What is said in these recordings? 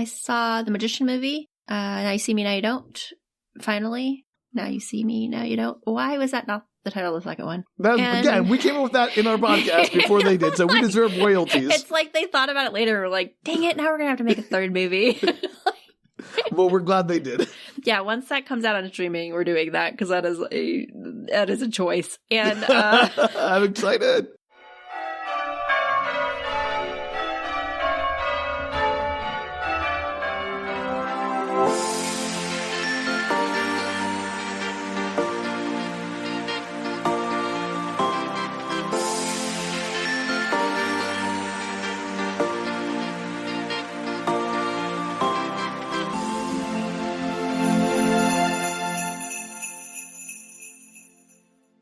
I saw the Magician movie. Now You See Me, Now You Don't. Finally. Now You See Me, Now You Don't. Why was that not the title of the second one? Again, we came up with that in our podcast before they did, so we deserve royalties. It's like they thought about it later and were like, dang it, now we're going to have to make a third movie. Well, we're glad they did. Yeah, once that comes out on streaming, we're doing that because that is a choice. And I'm excited.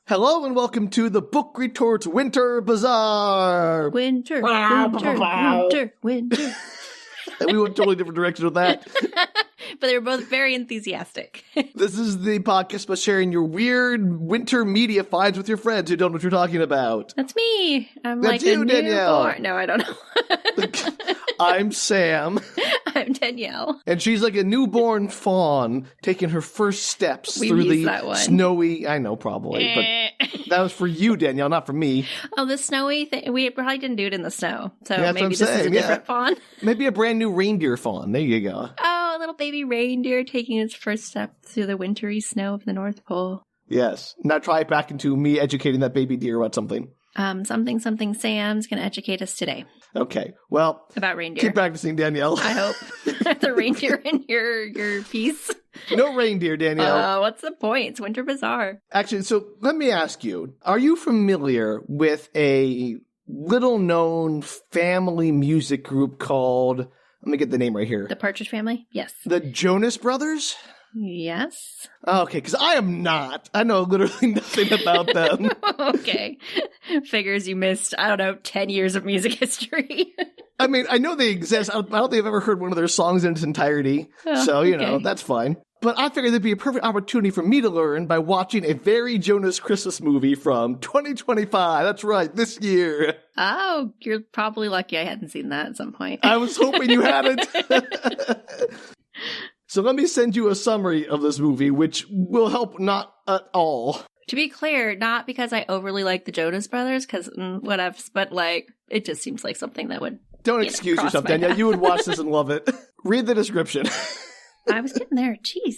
Hello and welcome to the Book Retorts Winter Bazaar. Winter. We went a totally different direction with that. But they were both very enthusiastic. This is the podcast about sharing your weird winter media finds with your friends who don't know what you're talking about. That's me. I'm That's like you, a Danielle. newborn. No, I don't know. I'm Sam. I'm Danielle. And she's like a newborn fawn taking her first steps through the snowy... I know, probably. But that was for you, Danielle, not for me. Oh, the snowy thing. We probably didn't do it in the snow. So Yeah, maybe this is a different fawn. Maybe a brand new reindeer fawn. There you go. Oh, a little baby reindeer taking its first step through the wintry snow of the North Pole. Yes. Now try it back into me educating that baby deer about something. Something Sam's going to educate us today. Okay. Well, about reindeer. Keep practicing, Danielle. I hope. The reindeer in your piece. No reindeer, Danielle. What's the point? It's Winter Bazaar. Actually, so let me ask you, are you familiar with a little-known family music group called, let me get the name right here. The Partridge Family? Yes. The Jonas Brothers? Yes. Okay, because I am not. I know literally nothing about them. Okay. Figures you missed, 10 years of music history. I mean, I know they exist. I don't think I've ever heard one of their songs in its entirety. So, that's fine. But I figured there'd be a perfect opportunity for me to learn by watching a very Jonas Christmas movie from 2025. That's right, this year. Oh, you're probably lucky I hadn't seen that at some point. I was hoping you hadn't. So let me send you a summary of this movie, which will help not at all. To be clear, not because I overly like the Jonas Brothers, because whatever, but it just seems like something that would. Don't excuse yourself, Danielle. You would watch this and love it. Read the description. I was getting there. Jeez.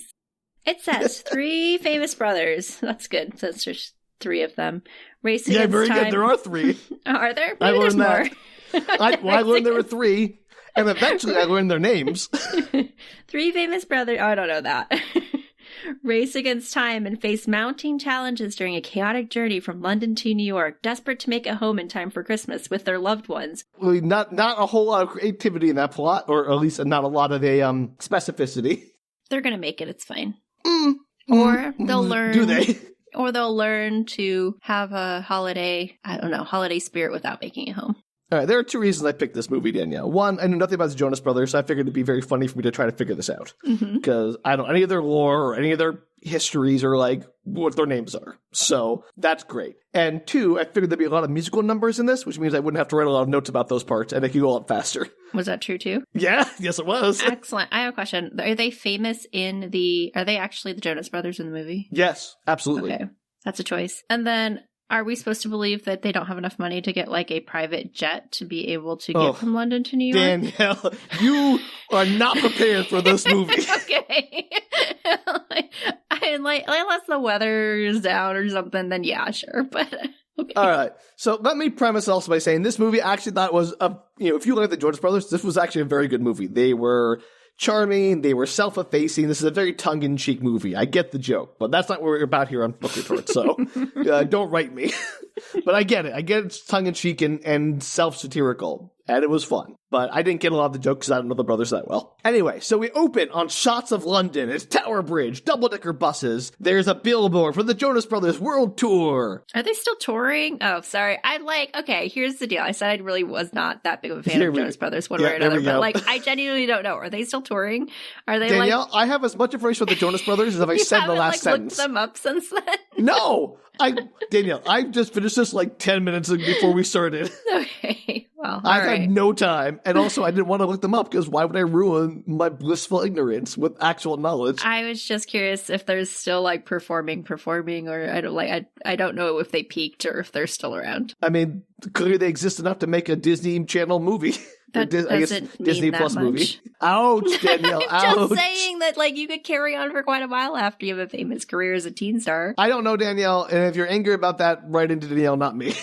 It says 3 famous brothers. That's good. Since there's 3 of them. Racing against very time. Good. There are 3. Are there? Maybe I learned that. I learned there were 3. And eventually I learned their names. 3 famous brothers. Oh, I don't know that. Race against time and face mounting challenges during a chaotic journey from London to New York, desperate to make it home in time for Christmas with their loved ones. Well, not a whole lot of creativity in that plot, or at least not a lot of specificity. They're going to make it. It's fine. Or they'll learn. Do they? Or they'll learn to have a holiday spirit without making it home. All right, there are 2 reasons I picked this movie, Danielle. One, I knew nothing about the Jonas Brothers, so I figured it'd be very funny for me to try to figure this out. Because I don't know any of their lore or any of their histories or, what their names are. So that's great. And 2, I figured there'd be a lot of musical numbers in this, which means I wouldn't have to write a lot of notes about those parts, and they could go a lot faster. Was that true, too? Yeah, yes, it was. Excellent. I have a question. Are they famous are they actually the Jonas Brothers in the movie? Yes, absolutely. Okay, that's a choice. And then, are we supposed to believe that they don't have enough money to get a private jet to be able to get from London to New York? Danielle, you are not prepared for this movie. Okay. Unless the weather's down or something, then yeah, sure. But okay. All right. So let me premise also by saying this movie I actually thought was if you look at the Jonas Brothers, this was actually a very good movie. They were charming. They were self-effacing. This is a very tongue-in-cheek movie. I get the joke, but that's not what we're about here on Book Retorts, so don't write me. But I get it. I get it's tongue-in-cheek and self-satirical, and it was fun. But I didn't get a lot of the jokes because I don't know the brothers that well. Anyway, so we open on shots of London. It's Tower Bridge, double-decker buses. There's a billboard for the Jonas Brothers World Tour. Are they still touring? Oh, sorry. Okay, here's the deal. I said I really was not that big of a fan of Jonas Brothers one way or another, but I genuinely don't know. Are they still touring? Are they Danielle, I have as much information about the Jonas Brothers as I said in the last sentence. Looked them up since then? No! Danielle, I just finished this 10 minutes before we started. Okay. Well, I've had no time. And also, I didn't want to look them up because why would I ruin my blissful ignorance with actual knowledge? I was just curious if there's still like performing, or I don't know if they peaked or if they're still around. I mean, clearly they exist enough to make a Disney Channel movie. That doesn't mean Disney that Plus much. movie. Ouch, Danielle, I'm ouch. just saying that like you could carry on for quite a while after you have a famous career as a teen star. I don't know, Danielle, and if you're angry about that, write into Danielle, not me.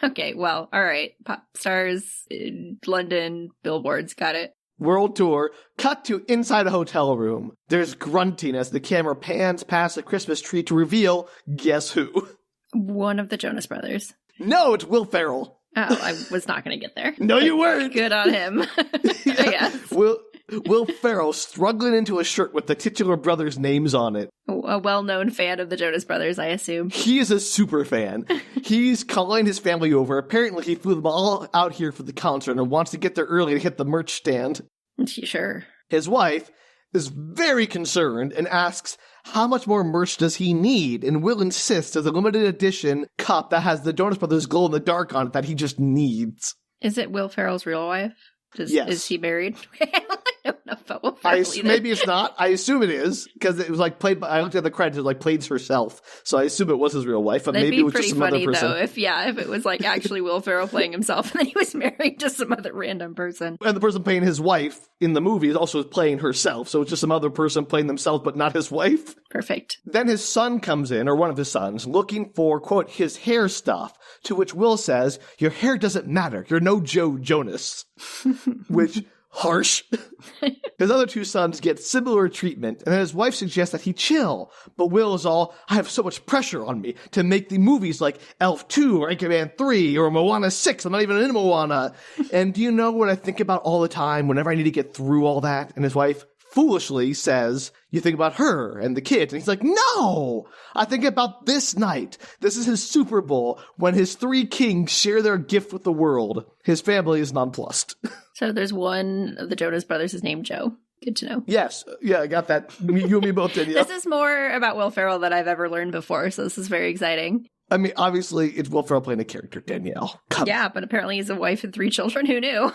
Okay, well, all right. Pop stars in London, billboards, got it. World tour, cut to inside a hotel room. There's grunting as the camera pans past the Christmas tree to reveal, guess who? One of the Jonas Brothers. No, it's Will Ferrell. Oh, I was not going to get there. No, you weren't. Good on him. I guess. Will Ferrell struggling into a shirt with the titular brothers' names on it. A well-known fan of the Jonas Brothers, I assume. He is a super fan. He's calling his family over. Apparently, he flew them all out here for the concert and wants to get there early to hit the merch stand. Sure. His wife is very concerned and asks, how much more merch does he need? And Will insists there's a limited edition cup that has the Jonas Brothers glow in the dark on it that he just needs. Is it Will Ferrell's real wife? Yes. Is he married? I don't know about Will Ferrell either. Maybe it's not. I assume it is, because it was like played by, I looked at the credits, it was like played herself. So I assume it was his real wife, but That'd maybe it was be just pretty some funny, other person. though, if it was like actually Will Ferrell playing himself and then he was married to some other random person. And the person playing his wife in the movie is also playing herself, so it's just some other person playing themselves, but not his wife. Perfect. Then his son comes in, or one of his sons, looking for, quote, his hair stuff, to which Will says, your hair doesn't matter, you're no Joe Jonas. Which, harsh. His other two sons get similar treatment, and then his wife suggests that he chill, but Will is all, I have so much pressure on me to make the movies like Elf 2, or Anchorman 3, or Moana 6, I'm not even in Moana. And do you know what I think about all the time whenever I need to get through all that? And his wife foolishly says, you think about her and the kids. And he's like, no, I think about this night. This is his Super Bowl when his three kings share their gift with the world. His family is nonplussed. So there's one of the Jonas Brothers is named Joe. Good to know. Yes. Yeah, I got that. You and me both did. Yeah. This is more about Will Ferrell than I've ever learned before, so this is very exciting. I mean, obviously, it's Will Ferrell playing a character, Danielle. Yeah, but apparently he's a wife and 3 children. Who knew?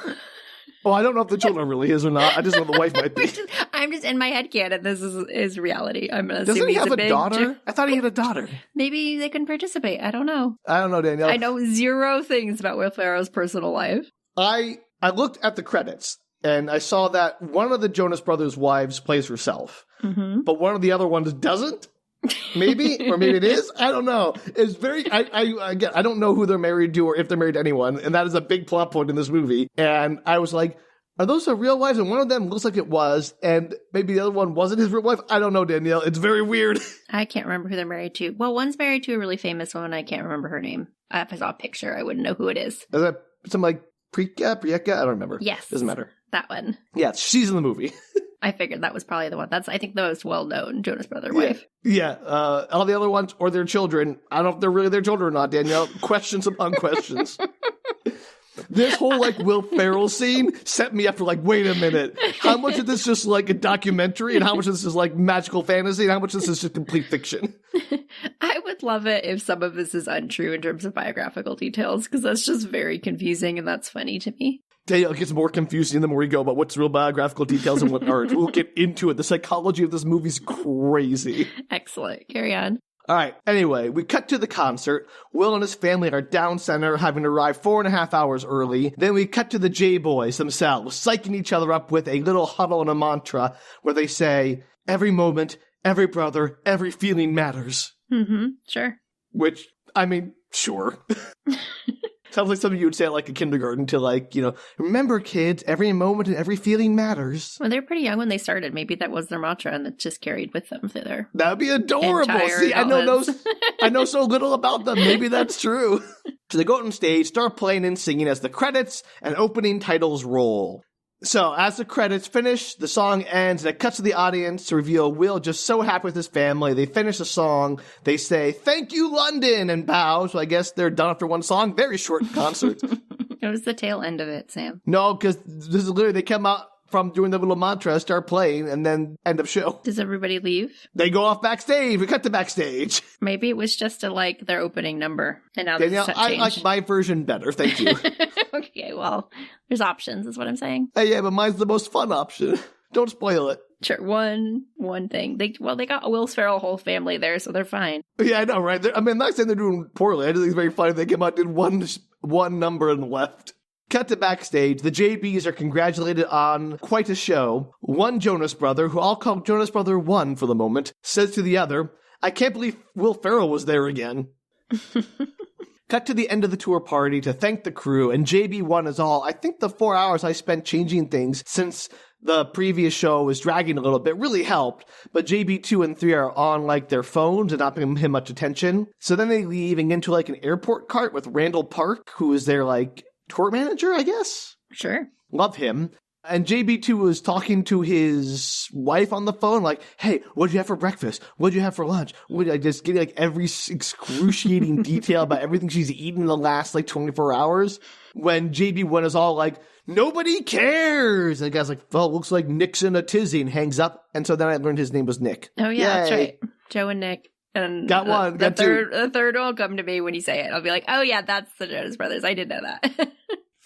Oh, I don't know if the children really is or not. I just know the wife might be. I'm just in my head canon. This is reality. I'm going to assume Doesn't he he's have a big daughter? I thought he had a daughter. Maybe they couldn't participate. I don't know. I don't know, Danielle. I know 0 things about Will Ferrell's personal life. I looked at the credits, and I saw that one of the Jonas Brothers' wives plays herself, but one of the other ones doesn't. Maybe, or maybe it is. I don't know. It's very. Again, I don't know who they're married to or if they're married to anyone, and that is a big plot point in this movie. And I was like, are those the real wives? And one of them looks like it was, and maybe the other one wasn't his real wife. I don't know, Danielle. It's very weird. I can't remember who they're married to. Well, one's married to a really famous woman. I can't remember her name. If I saw a picture, I wouldn't know who it is. Is that some like Prieka? I don't remember. Yes, doesn't matter. That one. Yeah, she's in the movie. I figured that was probably the one. That's, I think, the most well-known Jonas Brother wife. Yeah. All the other ones, or their children. I don't know if they're really their children or not, Danielle. Questions upon questions. This whole, like, Will Ferrell scene set me up for, like, wait a minute. How much of this is just, like, a documentary, and how much of this is, like, magical fantasy, and how much of this is just complete fiction? I would love it if some of this is untrue in terms of biographical details, because that's just very confusing, and that's funny to me. Danielle, it gets more confusing the more we go about what's real biographical details and what aren't. We'll get into it. The psychology of this movie's crazy. Excellent. Carry on. All right. Anyway, we cut to the concert. Will and his family are down center, having arrived 4.5 hours early. Then we cut to the J-Boys themselves, psyching each other up with a little huddle and a mantra where they say, every moment, every brother, every feeling matters. Mm-hmm. Sure. Which, I mean, sure. Sounds like something you would say at, like, a kindergarten to, like, remember, kids, every moment and every feeling matters. Well, they were pretty young when they started. Maybe that was their mantra and it just carried with them through their That'd be adorable. See, I know so little about them. Maybe that's true. So they go out on stage, start playing and singing as the credits and opening titles roll. So, as the credits finish, the song ends, and it cuts to the audience to reveal Will just so happy with his family. They finish the song, they say, thank you, London, and bow. So I guess they're done after one song. Very short concert. It was the tail end of it, Sam. No, because this is literally, they come out from doing the little mantra, start playing, and then end of show. Does everybody leave? They go off backstage. We cut to backstage. Maybe it was just their opening number. And now Danielle, there's I like my version better. Thank you. Okay, well, there's options, is what I'm saying. Yeah, but mine's the most fun option. Don't spoil it. Sure, one thing. They got a Will Ferrell whole family there, so they're fine. Yeah, I know, right? I'm not saying they're doing poorly. I just think it's very funny they came out and did one number and left. Cut to backstage. The JBs are congratulated on quite a show. One Jonas brother, who I'll call Jonas Brother 1 for the moment, says to the other, I can't believe Will Ferrell was there again. Cut to the end of the tour party to thank the crew, and JB1 is all, I think the 4 hours I spent changing things since the previous show was dragging a little bit really helped, but JB2 and 3 are on like their phones and not paying him much attention. So then they leave and get into like an airport cart with Randall Park, who is their like tour manager, I guess? Sure. Love him. And JB2 was talking to his wife on the phone, like, hey, what'd you have for breakfast? What'd you have for lunch? I just get like every excruciating detail about everything she's eaten in the last like 24 hours. When JB1 is all like, nobody cares. And the guy's like, well, looks like Nick's in a tizzy, and hangs up. And so then I learned his name was Nick. Oh, yeah, Yay. That's right. Joe and Nick. And got one, got two. The third will come to me when you say it. I'll be like, oh, yeah, that's the Jonas Brothers. I did know that.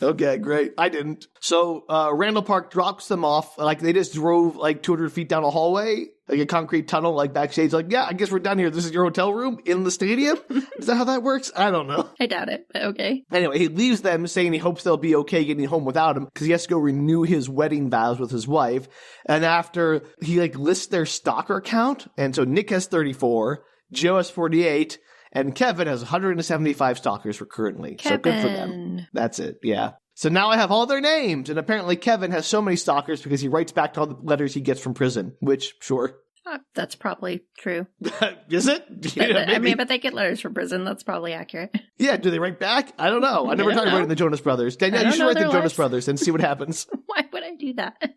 Okay, great. I didn't. So Randall Park drops them off. Like, they just drove like 200 feet down a hallway, like a concrete tunnel, like backstage. Like, yeah, I guess we're done here. This is your hotel room in the stadium? Is that how that works? I don't know. I doubt it, but okay. Anyway, he leaves them saying he hopes they'll be okay getting home without him because he has to go renew his wedding vows with his wife. And after he like lists their stalker count, and so Nick has 34, Joe has 48, and Kevin has 175 stalkers for currently. Kevin. So good for them. That's it, yeah. So now I have all their names, and apparently Kevin has so many stalkers because he writes back to all the letters he gets from prison, which, sure. That's probably true. Is it? Yeah, I mean, but they get letters from prison. That's probably accurate. Yeah, do they write back? I don't know. I never tried writing the Jonas Brothers. Danielle, you should write the Jonas Brothers and see what happens. Why would I do that?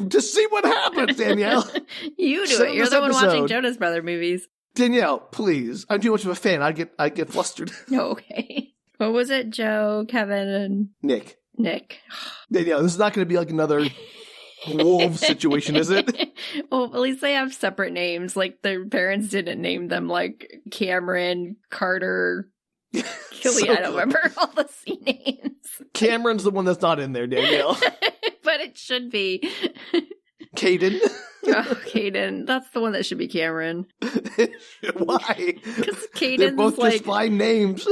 Just see what happens, Danielle. You do it. You're the one watching Jonas Brother movies. Danielle, please. I'm too much of a fan. I get flustered. Okay. What was it? Joe, Kevin, and Nick. Danielle, this is not going to be like another wolf situation, is it? Well, at least they have separate names. Like, their parents didn't name them like Cameron, Carter, Killy. I don't remember all the C names. Cameron's the one that's not in there, Danielle. But it should be. Caden. Oh, Caden. That's the one that should be Cameron. Why? Because Caden's they're both like, just fine names.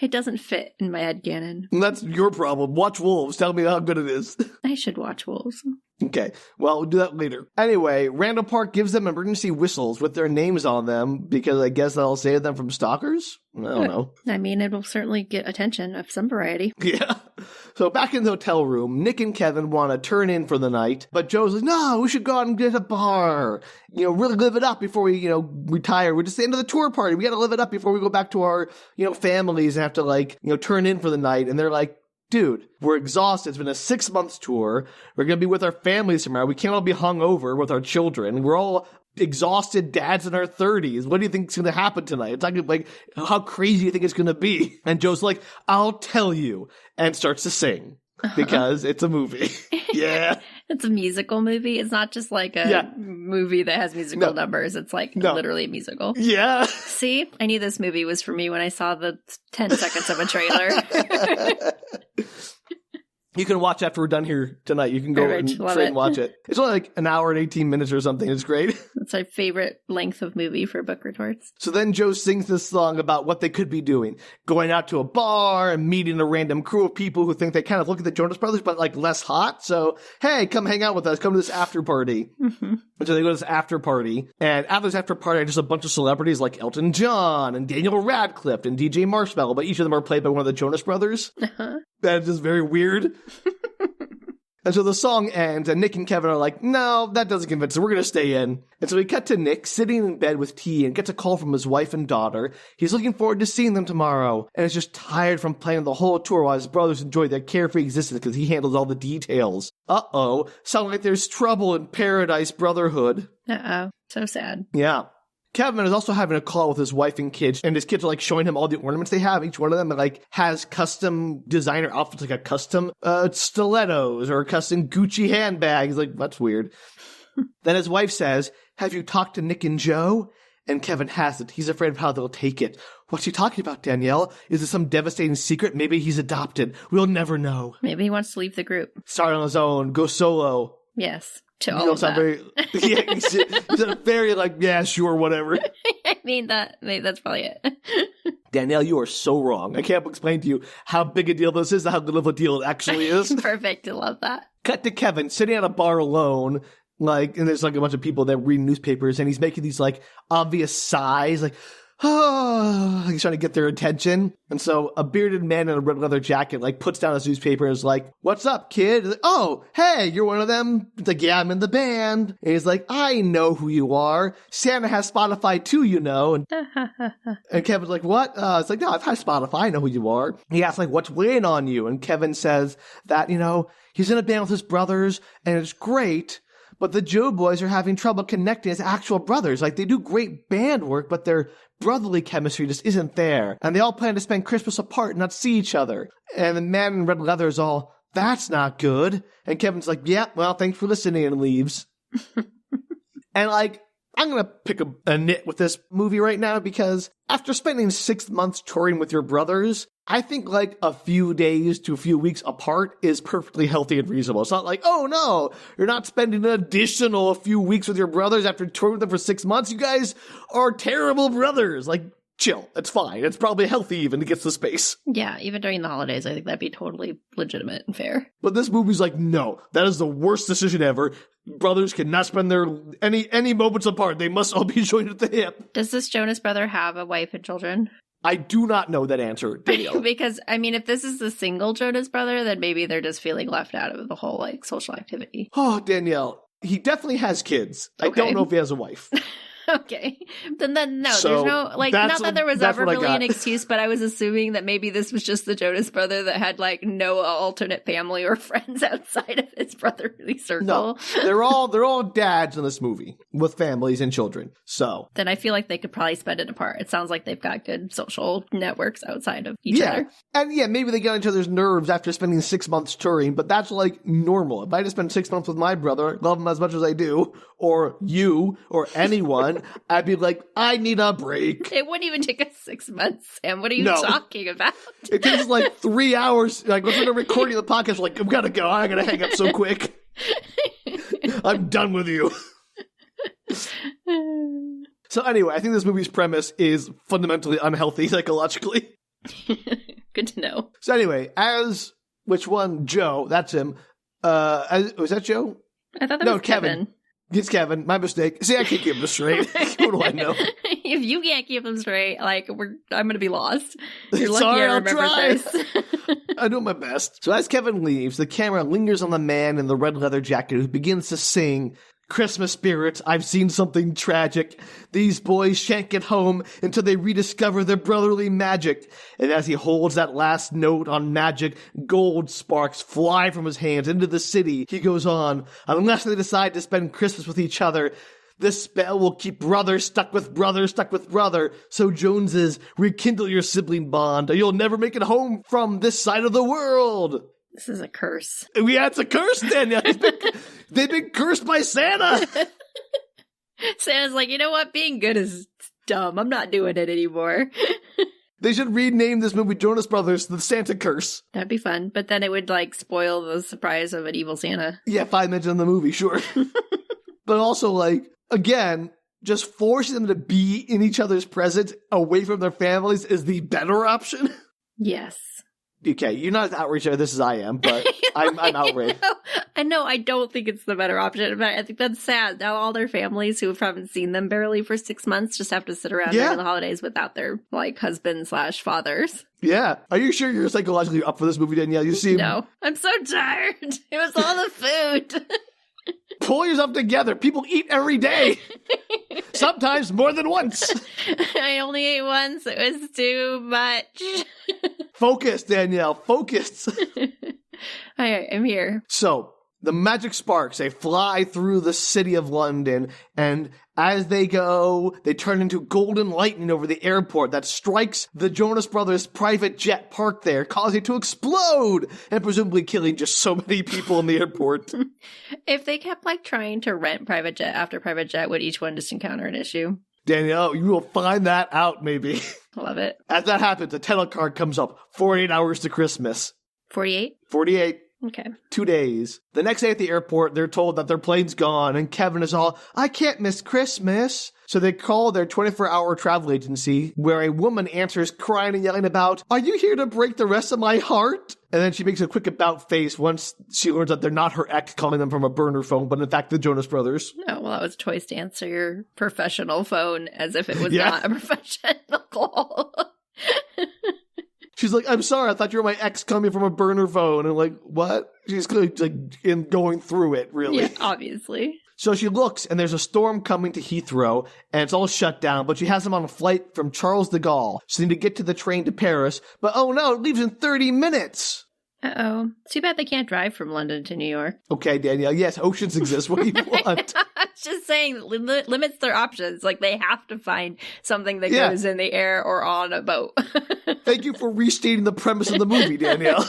It doesn't fit in my headcanon. That's your problem. Watch Wolves. Tell me how good it is. I should watch Wolves. Okay. Well, we'll do that later. Anyway, Randall Park gives them emergency whistles with their names on them because I guess that'll save them from stalkers? I don't know. I mean, it will certainly get attention of some variety. Yeah. So back in the hotel room, Nick and Kevin want to turn in for the night, but Joe's like, no, we should go out and get a bar. Really live it up before we, retire. We're just the end of the tour party. We got to live it up before we go back to our, families and have to turn in for the night. And they're like, dude, we're exhausted. It's been a 6-month tour. We're going to be with our families tomorrow. We can't all be hungover with our children. We're all exhausted dads in our 30s. What do you think is going to happen tonight? It's like, how crazy do you think it's going to be? And Joe's like, I'll tell you, and starts to sing because it's a movie. Yeah. It's a musical movie. It's not just like a movie that has musical numbers. It's like literally a musical. Yeah. See, I knew this movie was for me when I saw the 10 seconds of a trailer. You can watch after we're done here tonight. You can go and watch it. It's only like an hour and 18 minutes or something. It's great. It's my favorite length of movie for book retorts. So then Joe sings this song about what they could be doing. Going out to a bar and meeting a random crew of people who think they kind of look at the Jonas Brothers, but like less hot. So, hey, come hang out with us. Come to this after party. Mm-hmm. And so they go to this after party. And after this after party, just a bunch of celebrities like Elton John and Daniel Radcliffe and DJ Marshmallow. But each of them are played by one of the Jonas Brothers. Uh-huh. That is just very weird. And so the song ends, and Nick and Kevin are like, no, that doesn't convince us. We're going to stay in. And so we cut to Nick sitting in bed with tea and gets a call from his wife and daughter. He's looking forward to seeing them tomorrow and is just tired from planning the whole tour while his brothers enjoy their carefree existence because he handles all the details. Uh-oh. Sound like there's trouble in Paradise Brotherhood. Uh-oh. So sad. Yeah. Kevin is also having a call with his wife and kids, and his kids are like showing him all the ornaments they have. Each one of them like has custom designer outfits, like a custom stilettos or a custom Gucci handbag. He's like, that's weird. Then his wife says, have you talked to Nick and Joe? And Kevin hasn't. He's afraid of how they'll take it. What's he talking about, Danielle? Is it some devastating secret? Maybe he's adopted. We'll never know. Maybe he wants to leave the group. Start on his own. Go solo. Yes. To all of that. Yeah, he's very like, yeah, sure, whatever. I mean, that's probably it. Danielle, you are so wrong. I can't explain to you how big a deal this is and how good of a deal it actually is. Perfect. I love that. Cut to Kevin sitting at a bar alone, like, and there's like a bunch of people that read newspapers, and he's making these like obvious sighs, like, oh, he's trying to get their attention. And so a bearded man in a red leather jacket like puts down his newspaper and is like, what's up, kid? Like, oh, hey, you're one of them? It's like, yeah, I'm in the band. And he's like, I know who you are. Santa has Spotify too, you know. And Kevin's like, what? It's like, no, I've had Spotify. I know who you are. He asks like, what's weighing on you? And Kevin says that, you know, he's in a band with his brothers and it's great. But the Joe boys are having trouble connecting as actual brothers. Like, they do great band work, but their brotherly chemistry just isn't there. And they all plan to spend Christmas apart and not see each other. And the man in red leather is all, that's not good. And Kevin's like, yeah, well, thanks for listening, and leaves. And like, I'm going to pick a nit with this movie right now because after spending 6 months touring with your brothers, I think like a few days to a few weeks apart is perfectly healthy and reasonable. It's not like, oh no, you're not spending an additional few weeks with your brothers after touring with them for 6 months. You guys are terrible brothers. Like, chill. It's fine. It's probably healthy even to get the space. Yeah, even during the holidays, I think that'd be totally legitimate and fair. But this movie's like, no, that is the worst decision ever. Brothers cannot spend their any moments apart. They must all be joined at the hip. Does this Jonas brother have a wife and children? I do not know that answer, Danielle. Because, I mean, if this is the single Jonas brother, then maybe they're just feeling left out of the whole, like, social activity. Oh, Danielle, he definitely has kids. Okay. I don't know if he has a wife. Okay. Then no, so there's no, like, not that there was ever really an excuse, but I was assuming that maybe this was just the Jonas brother that had, like, no alternate family or friends outside of his brotherly circle. No, they're all dads in this movie with families and children. So then I feel like they could probably spend it apart. It sounds like they've got good social networks outside of each other. And yeah, maybe they get on each other's nerves after spending 6 months touring, but that's like normal. If I just spend 6 months with my brother, love him as much as I do, or you, or anyone, I'd be like, I need a break. It wouldn't even take us 6 months, Sam. What are you talking about? It takes like 3 hours. Like, when we're recording the podcast, we're like, I've got to go. I got to hang up so quick. I'm done with you. So anyway, I think this movie's premise is fundamentally unhealthy psychologically. Good to know. So anyway, which one? Joe, that's him. Was that Joe? I thought that was Kevin. It's Kevin. My mistake. See, I can't keep them straight. What do I know? If you can't keep them straight, like, I'm going to be lost. You're lucky I remember this. I do my best. So as Kevin leaves, the camera lingers on the man in the red leather jacket who begins to sing, Christmas spirit, I've seen something tragic. These boys shan't get home until they rediscover their brotherly magic. And as he holds that last note on magic, gold sparks fly from his hands into the city. He goes on, unless they decide to spend Christmas with each other, this spell will keep brother stuck with brother stuck with brother. So Joneses, rekindle your sibling bond, or you'll never make it home from this side of the world. This is a curse. Yeah, it's a curse, Danielle. They've been cursed by Santa. Santa's like, you know what? Being good is dumb. I'm not doing it anymore. They should rename this movie Jonas Brothers The Santa Curse. That'd be fun. But then it would, like, spoil the surprise of an evil Santa. Yeah, 5 minutes in the movie, sure. But also, like, again, just forcing them to be in each other's presence away from their families is the better option. Yes. Okay, you're not as outraged as this as I am, but I'm outraged. I know, I don't think it's the better option, but I think that's sad. Now all their families who haven't seen them barely for 6 months just have to sit around during the holidays without their, like, husbands/fathers. Yeah. Are you sure you're psychologically up for this movie, Danielle? You seem... No. I'm so tired. It was all the food. Pull yourself together. People eat every day. Sometimes more than once. I only ate once. It was too much. Focus, Danielle. Focus. I'm here. So, The magic sparks, they fly through the city of London, and as they go, they turn into golden lightning over the airport that strikes the Jonas Brothers' private jet parked there, causing it to explode, and presumably killing just so many people in the airport. If they kept, trying to rent private jet after private jet, would each one just encounter an issue? Danielle, you will find that out, maybe. Love it. As that happens, a title card comes up, 48 hours to Christmas. 48? 48. Okay. 2 days. The next day at the airport, they're told that their plane's gone, and Kevin is all, I can't miss Christmas. So they call their 24-hour travel agency, where a woman answers crying and yelling about, are you here to break the rest of my heart? And then she makes a quick about face once she learns that they're not her ex calling them from a burner phone, but in fact the Jonas Brothers. Oh, well, that was a choice to answer your professional phone as if it was not a professional call. She's like, I'm sorry, I thought you were my ex calling me from a burner phone. And like, what? She's going through it, really. Yeah, obviously. So she looks, and there's a storm coming to Heathrow, and it's all shut down, but she has them on a flight from Charles de Gaulle. So they need to get to the train to Paris, but oh no, it leaves in 30 minutes. Uh-oh. Too bad they can't drive from London to New York. Okay, Danielle, yes, oceans exist. What do you want? Just saying, limits their options. They have to find something that goes in the air or on a boat. Thank you for restating the premise of the movie, Danielle.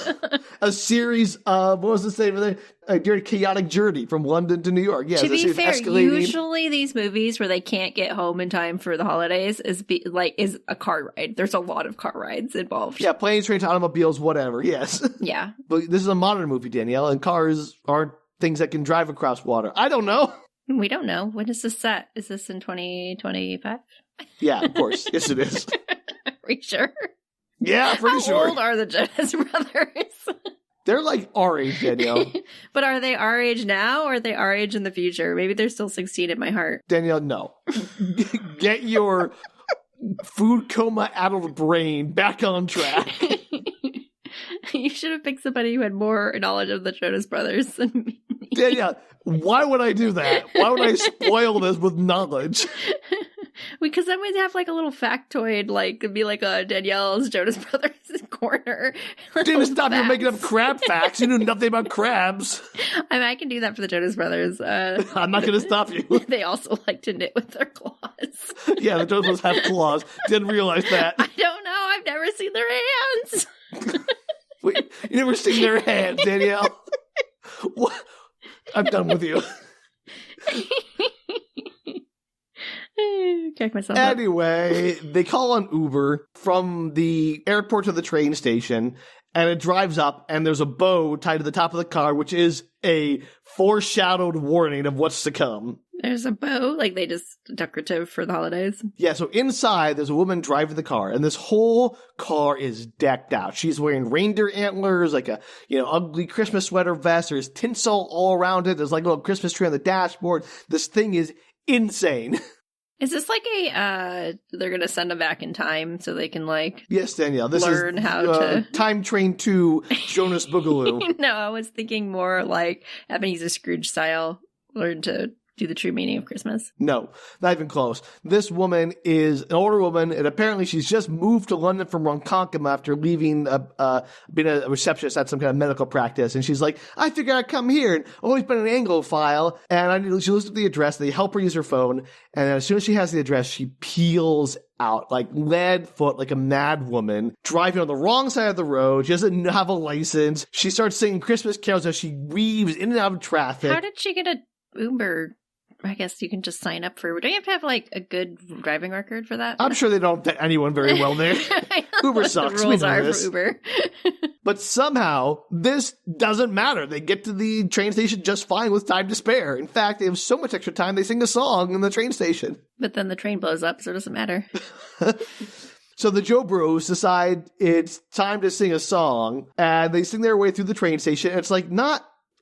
A series of, what was the name of it? A very chaotic journey from London to New York. Yeah, to be fair, escalating. Usually these movies where they can't get home in time for the holidays is a car ride. There's a lot of car rides involved. Yeah, planes, trains, automobiles, whatever. Yes. Yeah. But this is a modern movie, Danielle, and cars aren't things that can drive across water. I don't know. We don't know. When is this set? Is this in 2025? Yeah, of course. Yes, it is. Are we sure? Yeah, pretty sure. How old are the Jonas Brothers? They're like our age, Danielle. But are they our age now or are they our age in the future? Maybe they're still 16 in my heart. Danielle, no. Get your food coma-addled brain back on track. You should have picked somebody who had more knowledge of the Jonas Brothers than me. Danielle, why would I do that? Why would I spoil this with knowledge? Because then we'd have a little factoid, it'd be a Danielle's Jonas Brothers corner. Didn't stop you making up crab facts. You knew nothing about crabs. I mean, I can do that for the Jonas Brothers. I'm not going to stop you. They also like to knit with their claws. Yeah, the Jonas Brothers have claws. Didn't realize that. I don't know. I've never seen their hands. Wait, you never seen their hands, Danielle? What? I'm done with you. Check myself up. Anyway, they call on Uber from the airport to the train station, and it drives up, and there's a bow tied to the top of the car, which is a foreshadowed warning of what's to come. There's a bow? They just decorative for the holidays? Yeah, so inside, there's a woman driving the car, and this whole car is decked out. She's wearing reindeer antlers, a, ugly Christmas sweater vest. There's tinsel all around it. There's a little Christmas tree on the dashboard. This thing is insane. Is this they're going to send them back in time so they can, Yes, Danielle, this learn is how to... Time Train 2 Jonas Boogaloo. No, I was thinking more Ebenezer Scrooge style, learn to do the true meaning of Christmas. No, not even close. This woman is an older woman, and apparently she's just moved to London from Ronkonkoma after leaving, being a receptionist at some kind of medical practice. And she's like, I figured I'd come here, and always been an Anglophile. And she looks at the address, they help her use her phone, and as soon as she has the address, she peels out, lead foot, like a mad woman, driving on the wrong side of the road. She doesn't have a license. She starts singing Christmas carols as she weaves in and out of traffic. How did she get a Uber? I guess you can just sign up for... Don't you have to have, a good driving record for that? I'm sure they don't vet anyone very well there. Uber sucks. The rules we know are this. for Uber. But somehow, this doesn't matter. They get to the train station just fine with time to spare. In fact, they have so much extra time, they sing a song in the train station. But then the train blows up, so it doesn't matter. So the Joe Bros decide it's time to sing a song, and they sing their way through the train station. And it's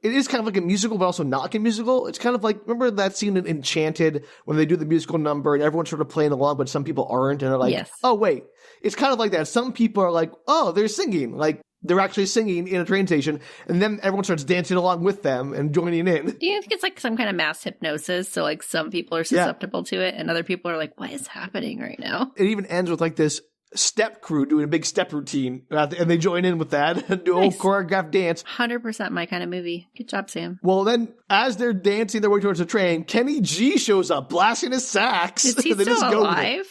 it is kind of like a musical, but also not like a musical. It's kind of remember that scene in Enchanted when they do the musical number and everyone's sort of playing along, but some people aren't, and they're like, yes. Oh, wait. It's kind of like that. Some people are like, oh, they're singing. They're actually singing in a train station, and then everyone starts dancing along with them and joining in. Do you think it's some kind of mass hypnosis? So some people are susceptible to it, and other people are like, what is happening right now? It even ends with this step crew doing a big step routine, and they join in with that and do a whole choreographed dance. 100% my kind of movie. Good job, Sam. Well, then, as they're dancing their way towards the train, Kenny G shows up, blasting his sax. Is he still alive?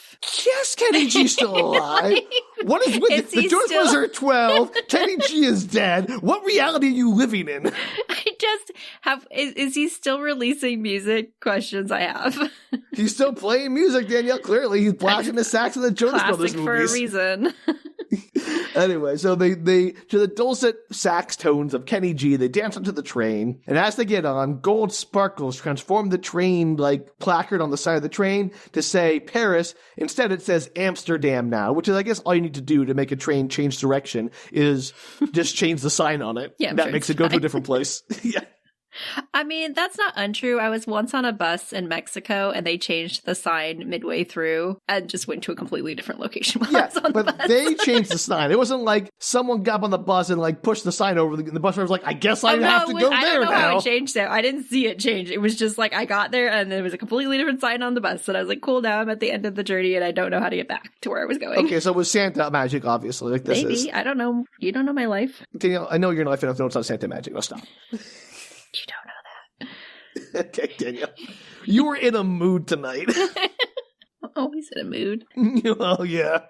Yes, Kenny G's still alive. What is with it? The Jonas Brothers are 12. Kenny G is dead. What reality are you living in? I just have... Is he still releasing music? Questions I have. He's still playing music, Danielle. Clearly, he's blasting the sax in the Jonas Brothers movies. For a reason. Anyway, so they to the dulcet sax tones of Kenny G, they dance onto the train, and as they get on, gold sparkles transform the train like placard on the side of the train to say Paris. Instead, it says Amsterdam now, which is, I guess, all you need to do to make a train change direction is just change the sign on it. Yeah, that makes it go to a different place. Yeah. I mean, that's not untrue. I was once on a bus in Mexico and they changed the sign midway through and just went to a completely different location while I was on the bus. They changed the sign. It wasn't like someone got on the bus and like pushed the sign over. The bus driver was like, I guess I have to go there now. I don't know how it changed it. I didn't see it change. It was just like I got there and there was a completely different sign on the bus. And I was like, cool, now I'm at the end of the journey and I don't know how to get back to where I was going. Okay, so it was Santa magic, obviously, like this is. Maybe. I don't know. You don't know my life. Danielle, I know you're in life enough to know it's not Santa magic. No, stop. You don't know that. Okay, Danielle. You were in a mood tonight. I'm always in a mood. Oh, yeah.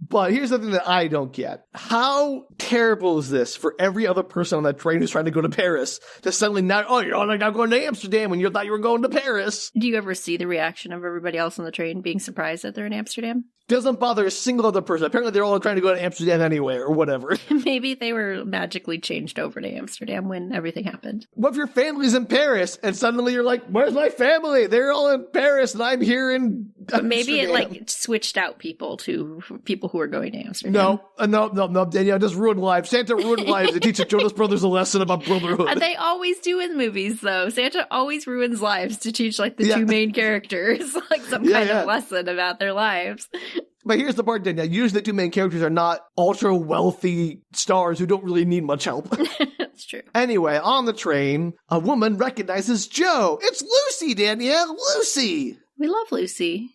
But here's something that I don't get. How terrible is this for every other person on that train who's trying to go to Paris to suddenly now, you're now going to Amsterdam when you thought you were going to Paris? Do you ever see the reaction of everybody else on the train being surprised that they're in Amsterdam? Doesn't bother a single other person. Apparently they're all trying to go to Amsterdam anyway or whatever. Maybe they were magically changed over to Amsterdam when everything happened. What if your family's in Paris and suddenly you're like, where's my family? They're all in Paris and I'm here in Amsterdam. Maybe it like switched out people to people who are going to Amsterdam. No, Danielle, just ruined lives. Santa ruined lives. It teaches Jonas Brothers a lesson about brotherhood. They always do in movies, though. Santa always ruins lives to teach like the two main characters like some kind of lesson about their lives. But here's the part, Danielle. Usually the two main characters are not ultra-wealthy stars who don't really need much help. That's true. Anyway, on the train, a woman recognizes Joe. It's Lucy, Danielle. Lucy. We love Lucy.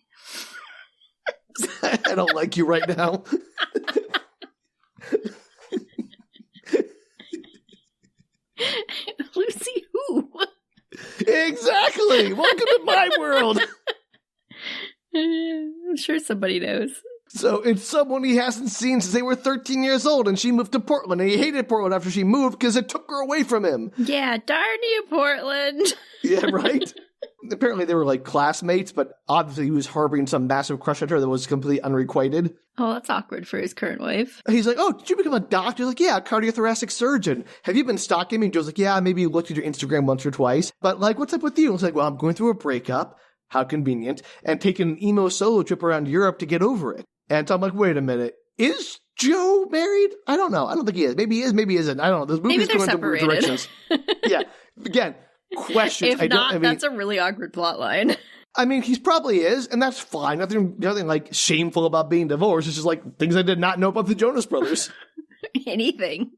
I don't like you right now. Lucy who? Exactly. Welcome to my world. I'm sure somebody knows. So it's someone he hasn't seen since they were 13 years old, and she moved to Portland, and he hated Portland after she moved because it took her away from him. Yeah, darn you, Portland. Yeah, right? Apparently they were like classmates, but obviously he was harboring some massive crush on her that was completely unrequited. Oh, that's awkward for his current wife. He's like, oh, did you become a doctor? He's like, yeah, a cardiothoracic surgeon. Have you been stalking me? And Joe's like, yeah, maybe you looked at your Instagram once or twice. But like, what's up with you? And it's like, well, I'm going through a breakup. How convenient. And taking an emo solo trip around Europe to get over it. And so I'm like, wait a minute. Is Joe married? I don't know. I don't think he is. Maybe he is. Maybe he isn't. I don't know. Those movies go into weird directions. Yeah. Again, questions. If not, that's a really awkward plot line. I mean, he probably is, and that's fine. Nothing like shameful about being divorced. It's just like things I did not know about the Jonas Brothers. Anything.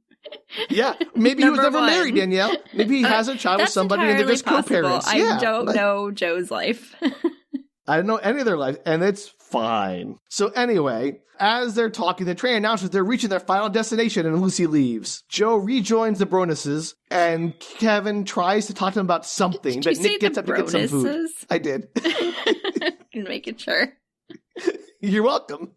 Yeah, maybe he was never married, Danielle. Maybe he has a child with somebody and they're just co-parents. I don't know Joe's life. I don't know any of their life, and it's fine. So anyway, as they're talking, the train announces they're reaching their final destination, and Lucy leaves. Joe rejoins the Bronases, and Kevin tries to talk to him about something, but Nick gets up to get some food. I did. Making sure. You're welcome.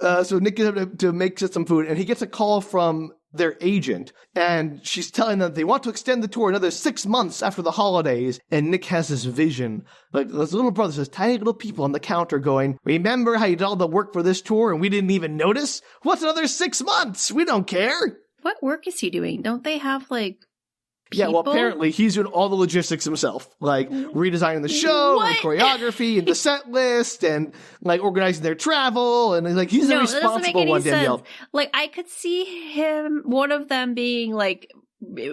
So Nick gets up to make some food, and he gets a call from their agent, and she's telling them they want to extend the tour another 6 months after the holidays, and Nick has this vision, like those little brothers, those tiny little people on the counter going, remember how you did all the work for this tour and we didn't even notice? What's another 6 months? We don't care. What work is he doing? Don't they have, like, people? Yeah, well, apparently he's doing all the logistics himself, like redesigning the show, and the choreography, and the set list, and like organizing their travel, and like he's the responsible one, Danielle. Like I could see one of them being like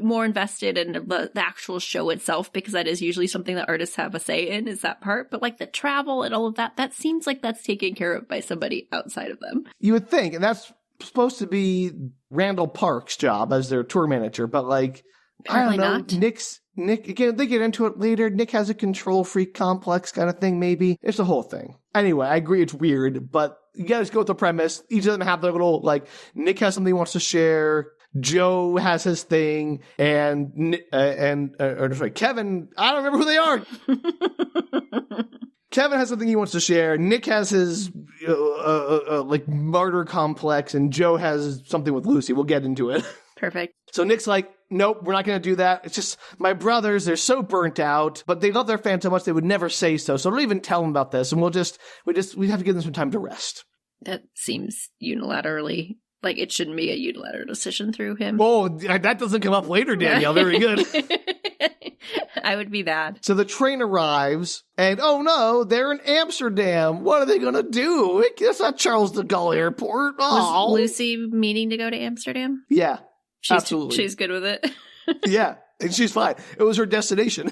more invested in the actual show itself, because that is usually something that artists have a say in, is that part. But like the travel and all of that, that seems like that's taken care of by somebody outside of them. You would think, and that's supposed to be Randall Park's job as their tour manager, but like. Apparently I don't know. not. Nick, again, they get into it later. Nick has a control freak complex kind of thing, maybe. It's a whole thing. Anyway, I agree it's weird, but you gotta just go with the premise. Each of them have their little, like, Nick has something he wants to share. Joe has his thing, and Kevin, I don't remember who they are. Kevin has something he wants to share. Nick has his like martyr complex, and Joe has something with Lucy. We'll get into it. Perfect. So Nick's like, nope, we're not going to do that. It's just my brothers, they're so burnt out, but they love their fan so much they would never say so. So don't even tell them about this, and we have to give them some time to rest. That seems unilaterally. Like, it shouldn't be a unilateral decision through him. Oh, that doesn't come up later, Danielle. Very good. I would be bad. So the train arrives, and oh no, they're in Amsterdam. What are they going to do? It's not Charles de Gaulle Airport. Oh. Was Lucy meaning to go to Amsterdam? Yeah, absolutely. She's good with it. Yeah, and she's fine. It was her destination.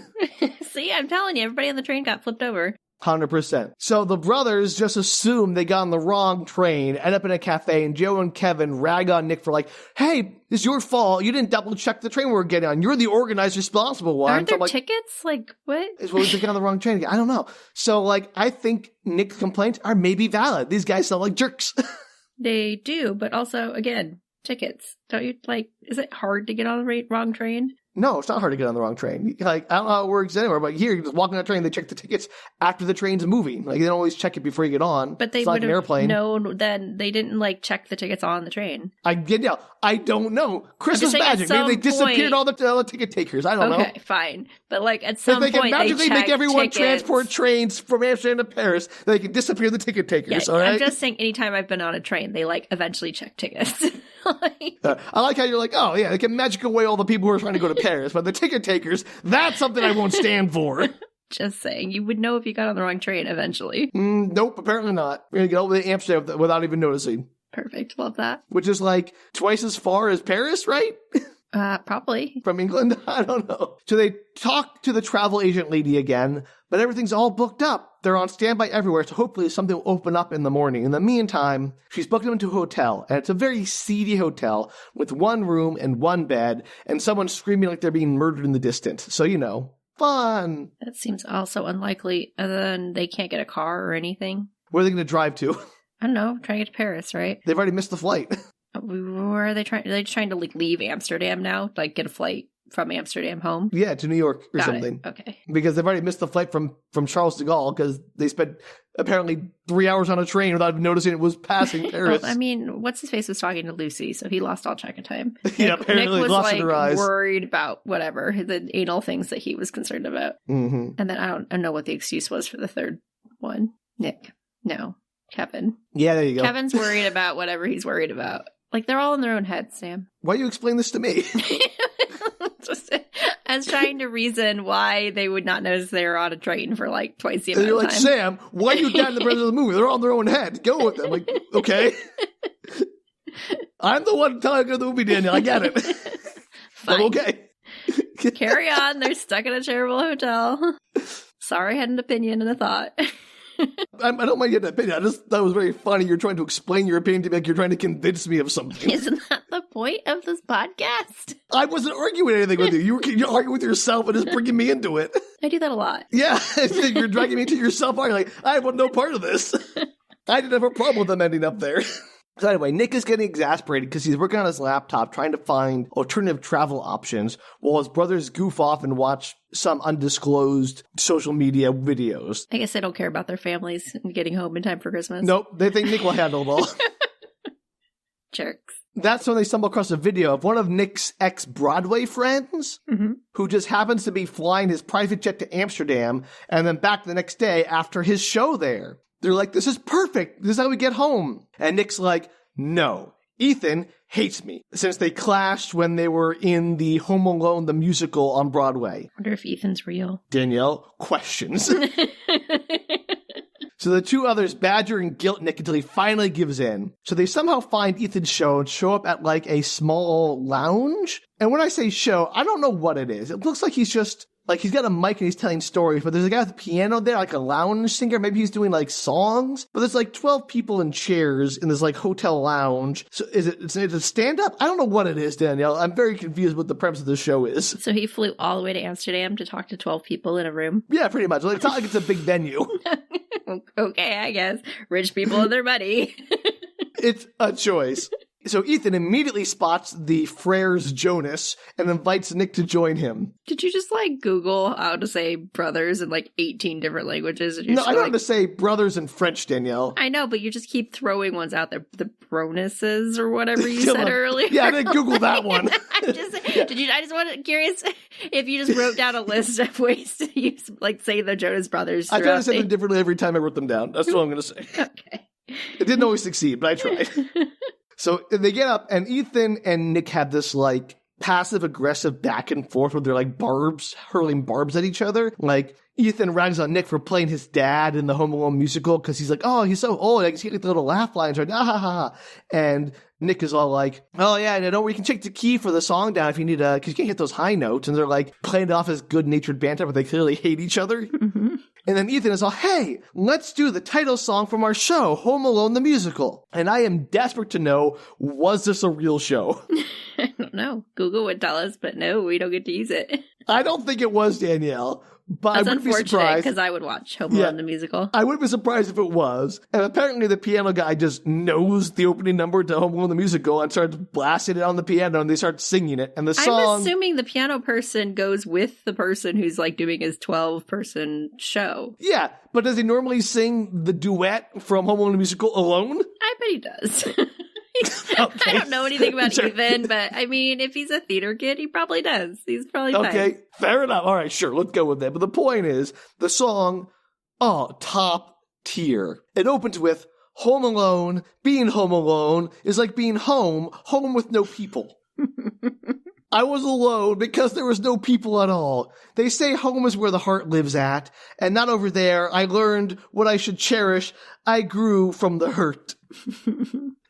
See, I'm telling you, everybody on the train got flipped over. 100%. So the brothers just assume they got on the wrong train, end up in a cafe, and Joe and Kevin rag on Nick for like, hey, it's your fault. You didn't double check the train we were getting on. You're the organized, responsible one. Aren't there tickets? Like, what? It's what was they got on the wrong train again? I don't know. So, like, I think Nick's complaints are maybe valid. These guys sound like jerks. They do, but also, again, tickets. Don't you, like, is it hard to get on the wrong train? No, it's not hard to get on the wrong train. Like, I don't know how it works anywhere, but here, you just walk on a train, they check the tickets after the train's moving. Like, they don't always check it before you get on. But they would have known then they didn't, like, check the tickets on the train. I don't know. Christmas magic. Maybe they disappeared all the ticket takers. I don't know. Okay, fine. But, like, at some point, they can magically make everyone tickets. Transport trains from Amsterdam to Paris. They can disappear the ticket takers, all right? I'm just saying, anytime I've been on a train, they, like, eventually check tickets. I like how you're like, oh, yeah, they can magic away all the people who are trying to go to Paris, but the ticket takers, that's something I won't stand for. Just saying, you would know if you got on the wrong train eventually. Nope, apparently not. We're going to get over to Amsterdam without even noticing. Perfect, love that. Which is like twice as far as Paris, right? Probably. From England? I don't know. So they talk to the travel agent lady again, but everything's all booked up. They're on standby everywhere, so hopefully something will open up in the morning. In the meantime, she's booked them into a hotel, and it's a very seedy hotel with one room and one bed, and someone screaming like they're being murdered in the distance. So, you know, fun. That seems also unlikely, other than they can't get a car or anything. Where are they going to drive to? I don't know. Trying to get to Paris, right? They've already missed the flight. Where are they trying? Are they trying to like leave Amsterdam now? Like get a flight from Amsterdam home? Yeah, to New York or something. Okay. Because they've already missed the flight from Charles de Gaulle because they spent apparently 3 hours on a train without noticing it was passing Paris. Well, I mean, what's his face was talking to Lucy, so he lost all track of time. Yeah, apparently Nick was lost in her eyes. Worried about whatever the anal things that he was concerned about, and then I don't know what the excuse was for the third one. Nick, no, Kevin. Yeah, there you go. Kevin's worried about whatever he's worried about. Like, they're all in their own heads, Sam. Why you explain this to me? Just as trying to reason why they would not notice they were on a train for like twice the amount of time. You're like, Sam, why are you down the rest of the movie? They're all in their own heads. Go with them. Like, okay. I'm the one telling you the movie, Danielle. I get it. Fine. I'm okay. Carry on. They're stuck in a terrible hotel. Sorry, I had an opinion and a thought. I don't mind getting an opinion. I just thought it was very funny. You're trying to explain your opinion to me like you're trying to convince me of something. Isn't that the point of this podcast? I wasn't arguing anything with you. You're arguing with yourself and just bringing me into it. I do that a lot. Yeah, you're dragging me into yourself. You're like, I want no part of this. I didn't have a problem with them ending up there. So anyway, Nick is getting exasperated because he's working on his laptop trying to find alternative travel options while his brothers goof off and watch some undisclosed social media videos. I guess they don't care about their families and getting home in time for Christmas. Nope, they think Nick will handle it all. Jerks. That's when they stumble across a video of one of Nick's ex-Broadway friends who just happens to be flying his private jet to Amsterdam and then back the next day after his show there. They're like, this is perfect. This is how we get home. And Nick's like, no, Ethan hates me since they clashed when they were in the Home Alone, the musical on Broadway. I wonder if Ethan's real. Danielle, questions. So the two others badger and guilt Nick until he finally gives in. So they somehow find Ethan's show and show up at like a small lounge. And when I say show, I don't know what it is. It looks like he's just... like, he's got a mic and he's telling stories, but there's a guy with a piano there, like a lounge singer. Maybe he's doing, like, songs. But there's, like, 12 people in chairs in this, like, hotel lounge. So is it a stand-up? I don't know what it is, Danielle. I'm very confused what the premise of the show is. So he flew all the way to Amsterdam to talk to 12 people in a room? Yeah, pretty much. Like, it's not like it's a big venue. Okay, I guess. Rich people and their money. It's a choice. So Ethan immediately spots the Frares Jonas and invites Nick to join him. Did you just, like, Google how to say brothers in, like, 18 different languages? And No, I know how to say brothers in French, Danielle. I know, but you just keep throwing ones out there. The Bronases or whatever you said earlier. Yeah, I didn't Google that one. I just wanted curious if you just wrote down a list of ways to use, like, say the Jonas Brothers. I tried to say them differently every time I wrote them down. That's what I'm going to say. Okay. It didn't always succeed, but I tried. So they get up, and Ethan and Nick have this, like, passive-aggressive back and forth where they're, like, hurling barbs at each other. Like, Ethan rags on Nick for playing his dad in the Home Alone musical because he's like, oh, he's so old. I can see like the little laugh lines right now. Ha, ha, ha. And Nick is all like, oh, yeah, and we can take the key for the song down if you need because you can't hit those high notes. And they're, like, playing it off as good-natured banter, but they clearly hate each other. Mm-hmm. And then Ethan is all, hey, let's do the title song from our show, Home Alone the Musical. And I am desperate to know, was this a real show? I don't know. Google would tell us, but no, we don't get to use it. I don't think it was, Danielle. But That's I wouldn't be surprised. unfortunate because I would watch Home Alone the Musical. I wouldn't be surprised if it was. And apparently the piano guy just knows the opening number to Home Alone the Musical and starts blasting it on the piano and they start singing it. And the song... I'm assuming the piano person goes with the person who's like doing his 12-person show. Yeah, but does he normally sing the duet from Home Alone the Musical alone? I bet he does. Okay. I don't know anything about Ethan, but I mean, if he's a theater kid, he probably does. He's probably fine. Okay, fair enough. All right, sure, let's go with that. But the point is, the song, top tier. It opens with Home Alone. Being home alone is like being home with no people. I was alone because there was no people at all. They say home is where the heart lives at, and not over there. I learned what I should cherish. I grew from the hurt.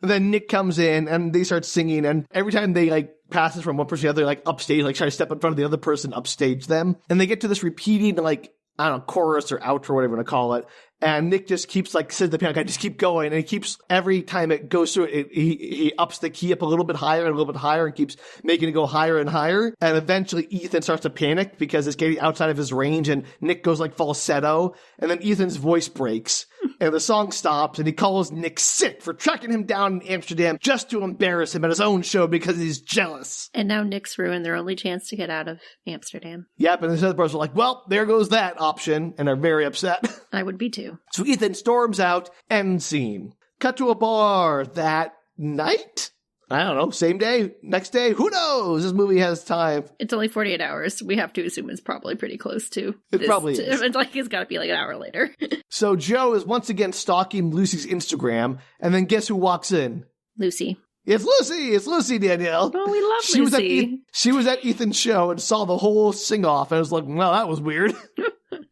Then Nick comes in and they start singing, and every time they like passes from one person to the other, like upstage, like try to step in front of the other person, upstage them. And they get to this repeating, like, I don't know, chorus or outro, whatever you want to call it. And Nick just keeps, like, says to the piano guy, just keep going. And he keeps, every time it goes through it, he ups the key up a little bit higher and a little bit higher and keeps making it go higher and higher. And eventually Ethan starts to panic because it's getting outside of his range and Nick goes like falsetto. And then Ethan's voice breaks and the song stops and he calls Nick sick for tracking him down in Amsterdam just to embarrass him at his own show because he's jealous. And now Nick's ruined their only chance to get out of Amsterdam. Yep. And the other brothers are like, well, there goes that option. And are very upset. I would be too. So Ethan storms out, end scene. Cut to a bar that night? I don't know, same day, next day, who knows? This movie has time. It's only 48 hours. We have to assume it's probably pretty close to. It probably is. It's like it's got to be like an hour later. So Joe is once again stalking Lucy's Instagram, and then guess who walks in? Lucy. It's Lucy! It's Lucy, Danielle. Oh, we love Lucy. She was at Ethan's show and saw the whole sing-off, and I was like, well, that was weird.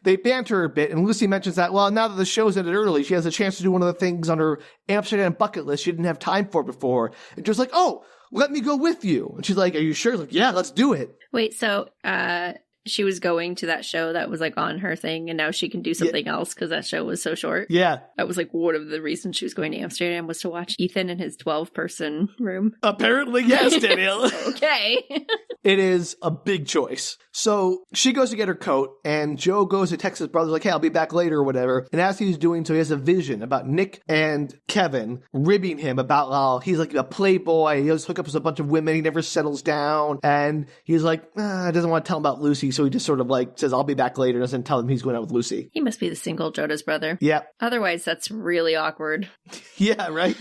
They banter a bit, and Lucy mentions that, well, now that the show's ended early, she has a chance to do one of the things on her Amsterdam bucket list she didn't have time for before. And Joe's like, oh, let me go with you. And she's like, are you sure? Like, yeah, let's do it. Wait, so she was going to that show that was like on her thing, and now she can do something else because that show was so short? Yeah. That was like one of the reasons she was going to Amsterdam was to watch Ethan in his 12-person room. Apparently, yes, Danielle. Okay. It is a big choice. So she goes to get her coat, and Joe goes to text his brother, like, hey, I'll be back later or whatever. And as he's doing so, he has a vision about Nick and Kevin ribbing him about how he's like a playboy. He always hook up with a bunch of women. He never settles down. And he's like, doesn't want to tell him about Lucy. So he just sort of like says, I'll be back later. Doesn't tell him he's going out with Lucy. He must be the single Jonas brother. Yeah. Otherwise, that's really awkward. Yeah, right?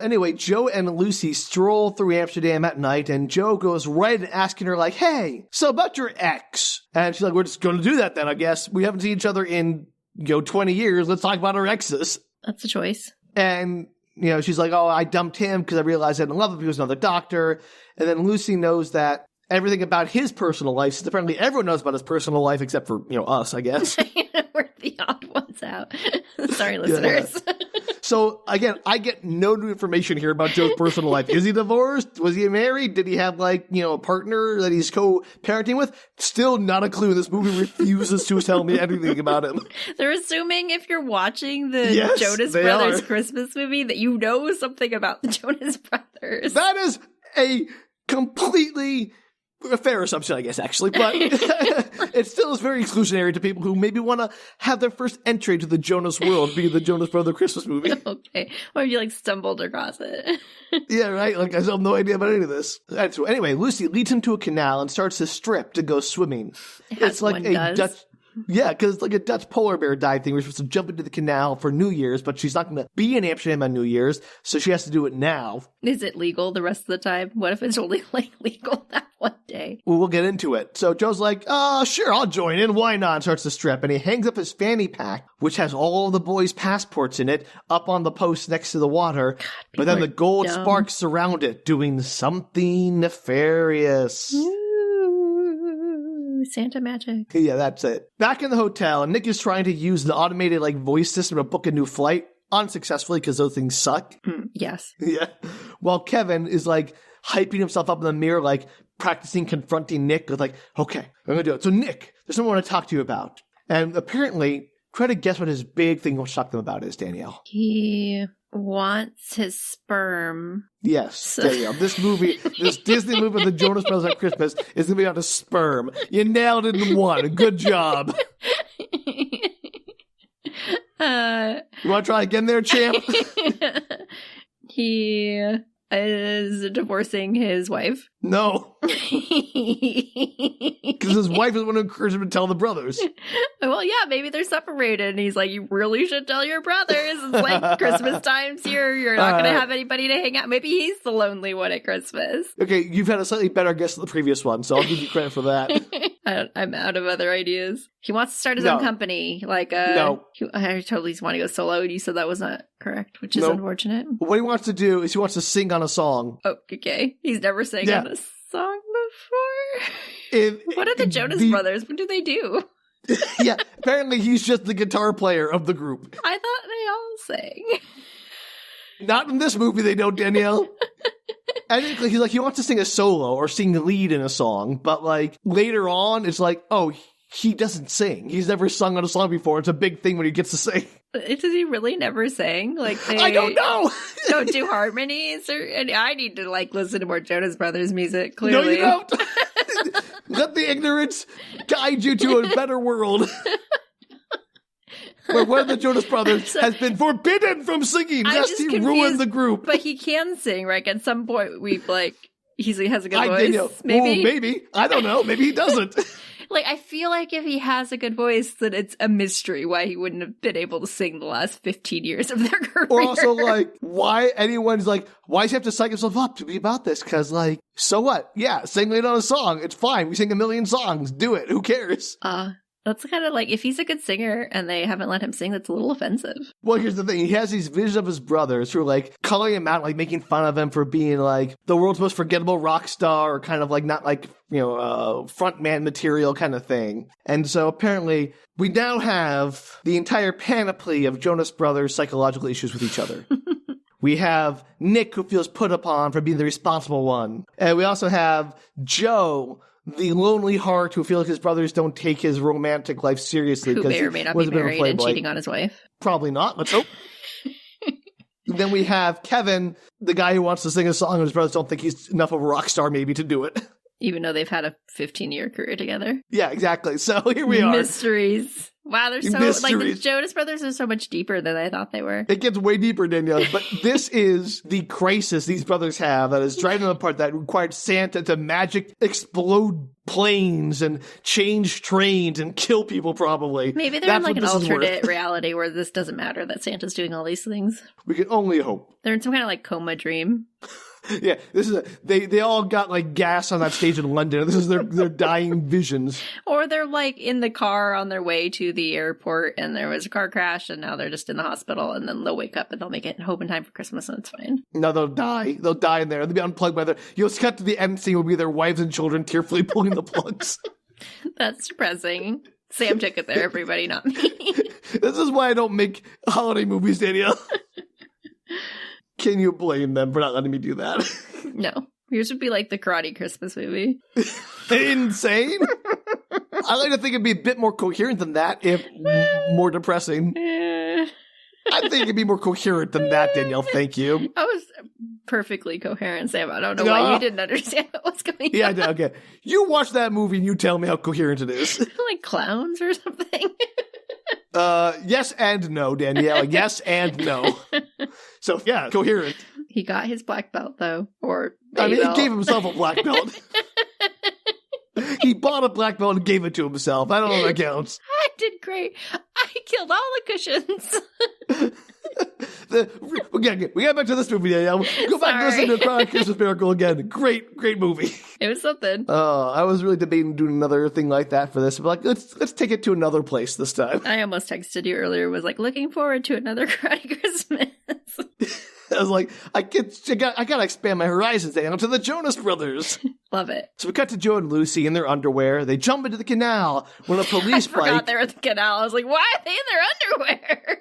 Anyway, Joe and Lucy stroll through Amsterdam at night, and Joe goes right in asking her, like, hey, so about your ex. And she's like, we're just going to do that then, I guess. We haven't seen each other in, 20 years. Let's talk about our exes. That's a choice. And, she's like, oh, I dumped him because I realized I didn't love him. He was another doctor. And then Lucy knows that everything about his personal life, since apparently everyone knows about his personal life except for, us, I guess. We're the odd ones out. Sorry, listeners. Yeah. So, again, I get no new information here about Joe's personal life. Is he divorced? Was he married? Did he have, a partner that he's co-parenting with? Still not a clue. This movie refuses to tell me anything about him. They're assuming if you're watching the Jonas Brothers Christmas movie that you know something about the Jonas Brothers. That is a completely A fair assumption, I guess, actually, but it still is very exclusionary to people who maybe want to have their first entry to the Jonas world be the Jonas Brothers Christmas movie. Okay. Or you like stumbled across it. Yeah, right? Like, I still have no idea about any of this. So anyway, Lucy leads him to a canal and starts to strip to go swimming. It's like a Dutch... Yeah, because it's like a Dutch polar bear dive thing. We're supposed to jump into the canal for New Year's, but she's not going to be in Amsterdam on New Year's, so she has to do it now. Is it legal the rest of the time? What if it's only like legal that one day? Well, we'll get into it. So Joe's like, sure, I'll join in. Why not? And starts to strip. And he hangs up his fanny pack, which has all the boys' passports in it, up on the post next to the water. God, but then the gold sparks surround it, doing something nefarious. Santa magic. Yeah, that's it. Back in the hotel, Nick is trying to use the automated voice system to book a new flight, unsuccessfully because those things suck. Yes. Yeah. While Kevin is hyping himself up in the mirror, practicing confronting Nick with okay, I'm gonna do it. So Nick, there's something I want to talk to you about. And apparently, try to guess what his big thing he wants to talk to them about is, Danielle. He wants his sperm. Yes, Danielle. This Disney movie, The Jonas Brothers at Christmas, is going to be on a sperm. You nailed it in one. Good job. You want to try again there, champ? He is divorcing his wife. No. Because his wife is the one who encouraged him to tell the brothers. Well, yeah, maybe they're separated. And he's like, you really should tell your brothers. It's Christmas time's here. You're not going to have anybody to hang out. Maybe he's the lonely one at Christmas. Okay, you've had a slightly better guess than the previous one, so I'll give you credit for that. I'm out of other ideas. He wants to start his own company. No. I totally want to go solo, and you said that was not correct, which is unfortunate. What he wants to do is he wants to sing on a song. Oh, okay. He's never sang on a song before. What are the Jonas Brothers? What do they do? Yeah, apparently he's just the guitar player of the group. I thought they all sang. Not in this movie, they don't, Danielle. I think he wants to sing a solo or sing the lead in a song, but later on, it's he doesn't sing. He's never sung on a song before. It's a big thing when he gets to sing. Does he really never sing? I don't know. Don't do harmonies, and I need to listen to more Jonas Brothers music. Clearly, no, you don't. Let the ignorance guide you to a better world. Where one of the Jonas Brothers has been forbidden from singing. Yes, he ruined the group. But he can sing, right? At some point, he has a good voice. Danielle, maybe? Maybe. I don't know. Maybe he doesn't. I feel like if he has a good voice, then it's a mystery why he wouldn't have been able to sing the last 15 years of their career. Or also, why anyone's why does he have to psych himself up to be about this? Because, so what? Yeah, sing it on a song. It's fine. We sing a million songs. Do it. Who cares? That's kind of if he's a good singer and they haven't let him sing, that's a little offensive. Well, here's the thing. He has these visions of his brothers who are calling him out, making fun of him for being the world's most forgettable rock star or kind of not frontman material kind of thing. And so apparently we now have the entire panoply of Jonas Brothers' psychological issues with each other. We have Nick, who feels put upon for being the responsible one. And we also have Joe, the lonely heart who feels his brothers don't take his romantic life seriously. Who may or may not be married and cheating on his wife. Probably not. Let's hope. Then we have Kevin, the guy who wants to sing a song and his brothers don't think he's enough of a rock star maybe to do it. Even though they've had a 15-year career together. Yeah, exactly. So here we are. Mysteries. Wow, they're so the Jonas Brothers are so much deeper than I thought they were. It gets way deeper, Danielle. But this is the crisis these brothers have that is driving them apart, that required Santa to magic explode planes and change trains and kill people probably. Maybe they're in an alternate reality where this doesn't matter that Santa's doing all these things. We can only hope. They're in some kind of coma dream. Yeah, this is they all got gas on that stage in London. This is their dying visions. Or they're in the car on their way to the airport and there was a car crash and now they're just in the hospital and then they'll wake up and they'll make it home in time for Christmas and it's fine. No, they'll die. They'll die in there. They'll be unplugged by you'll cut to the end scene will be their wives and children tearfully pulling the plugs. That's depressing. Sam took it there, everybody, not me. This is why I don't make holiday movies, Danielle. Can you blame them for not letting me do that? No. Yours would be the Karate Christmas movie. Insane? I like to think it'd be a bit more coherent than that, if more depressing. I think it'd be more coherent than that, Danielle. Thank you. I was perfectly coherent, Sam. I don't know why you didn't understand what's going on. Yeah, okay. You watch that movie and you tell me how coherent it is. Like clowns or something? Yes and no, Danielle. Yes and no. So, yeah, coherent. He got his black belt, though. Or he belt. gave himself a black belt. He bought a black belt and gave it to himself. I don't know if that counts. I did great. I killed all the cushions. We got back to this movie, Danielle. Go back and listen to Chronic Christmas Miracle again. Great movie. It was something. I was really debating doing another thing like that for this, but let's take it to another place this time. I almost texted you earlier, was like, looking forward to another Chronic Christmas. I was like, I gotta expand my horizons, Daniel, to the Jonas Brothers. Love it. So we cut to Joe and Lucy in their underwear. They jump into the canal when a police bike. I forgot they were at the canal. I was like, why are they in their underwear?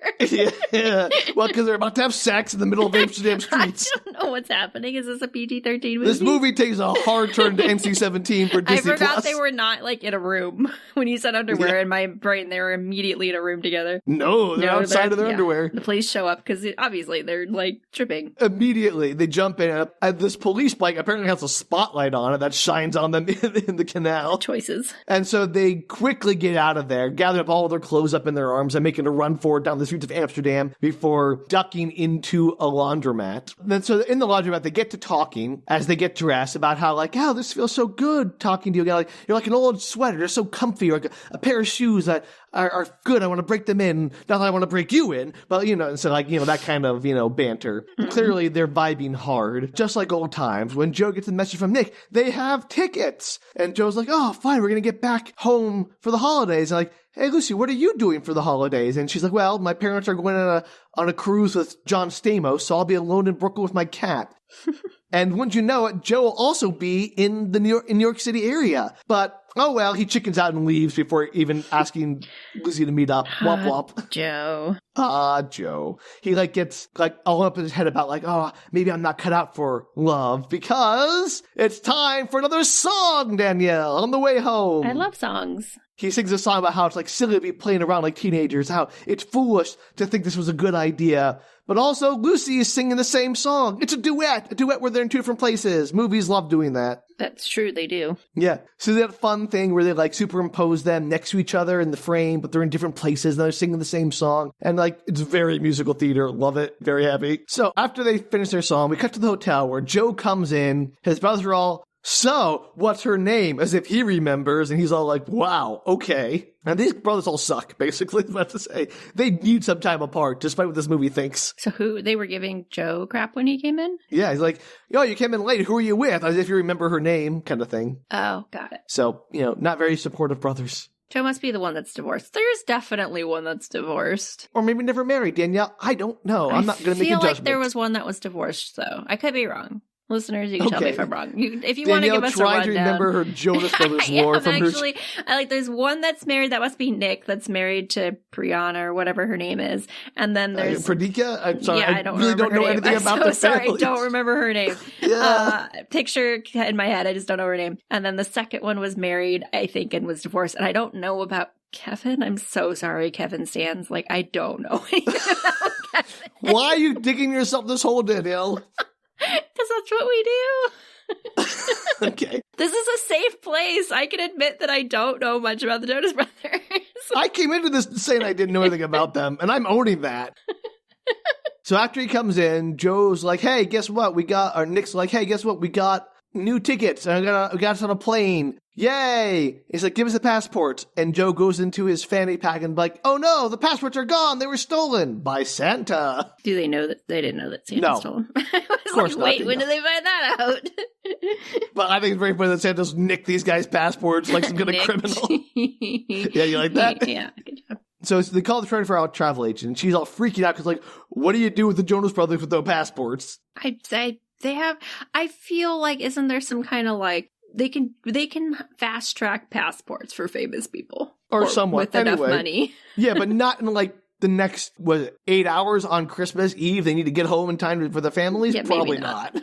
Yeah. Well, because they're about to have sex in the middle of Amsterdam streets. I don't know what's happening. Is this a PG-13 movie? This movie takes a hard turn to NC-17 for Disney+. I forgot they were not, like, in a room. When you said underwear in my brain, they were immediately in a room together. No, they're outside of their underwear. The police show up because obviously they're, like, tripping. Immediately, they jump in. And this police bike apparently has a spotlight on it that shines on them in the canal. Choices. And so they quickly get out of there, gather up all of their clothes up in their arms, and making a run for it down the streets of Amsterdam before ducking into a laundromat. And then so in the laundromat, they get to talking as they get dressed about how, like, oh, this feels so good talking to you. Like, you're like an old sweater. You're so comfy. Or like a pair of shoes that are good. I want to break them in. Not that I want to break you in, but, and so, like, that kind of, banter. Clearly, they're vibing hard, just like old times. When Joe gets a message from Nick, they have tickets. And Joe's like, oh, fine, we're going to get back home for the holidays. And like, hey, Lucy, what are you doing for the holidays? And she's like, well, my parents are going on a cruise with John Stamos, so I'll be alone in Brooklyn with my cat. And wouldn't you know it, Joe will also be in the New York City area. But, oh well, he chickens out and leaves before even asking Lucy to meet up. Womp womp. Joe. Joe. He, gets, all up in his head about, oh, maybe I'm not cut out for love because it's time for another song, Danielle, on the way home. I love songs. He sings a song about how it's, silly to be playing around like teenagers, how it's foolish to think this was a good idea. But also, Lucy is singing the same song. It's a duet where they're in two different places. Movies love doing that. That's true, they do. Yeah. So that fun thing where they, superimpose them next to each other in the frame, but they're in different places, and they're singing the same song. And, it's very musical theater. Love it. Very happy. So after they finish their song, we cut to the hotel where Joe comes in. His brothers are all, so, what's her name? As if he remembers, and he's all like, wow, okay. And these brothers all suck, basically, is what to say. They need some time apart, despite what this movie thinks. So they were giving Joe crap when he came in? Yeah, he's like, yo, you came in late, who are you with? As if you remember her name, kind of thing. Oh, got it. So, not very supportive brothers. Joe must be the one that's divorced. There's definitely one that's divorced. Or maybe never married, Danielle. I don't know. I'm not going to make a judgment. I feel like there was one that was divorced, though. I could be wrong. Listeners, you can tell me if I'm wrong. If you want to give us a rundown. Trying to remember her Jonas Brothers lore from actually, there's one that's married. That must be Nick. That's married to Brianna or whatever her name is. And then there's Pradika. I'm sorry. Yeah, I don't really don't know anything about the family. I don't remember her name. Yeah. Picture in my head. I just don't know her name. And then the second one was married, I think, and was divorced. And I don't know about Kevin. I'm so sorry, Kevin Sands. I don't know anything about Kevin. Why are you digging yourself this hole, Danielle? Because that's what we do. Okay. This is a safe place. I can admit that I don't know much about the Jonas Brothers. I came into this saying I didn't know anything about them, and I'm owning that. So after he comes in, Joe's like, hey, guess what? Nick's like, hey, guess what? We got new tickets. And we got us on a plane. Yay! He's like, give us the passports. And Joe goes into his fanny pack and oh no, the passports are gone. They were stolen by Santa. Do they know that they didn't know that Santa stole them? I was of course not. Wait, when did they find that out? But I think it's very funny that Santa's nicked these guys' passports like some kind of criminal. Yeah, you like that? Yeah, good job. So they call the 24-hour travel agent, and she's all freaking out because, what do you do with the Jonas Brothers with no passports? I'd say they have. I feel like, isn't there some kind of they can fast track passports for famous people or somewhat with enough money. Yeah, but not in the next 8 hours on Christmas Eve. They need to get home in time for the families. Yeah, probably not.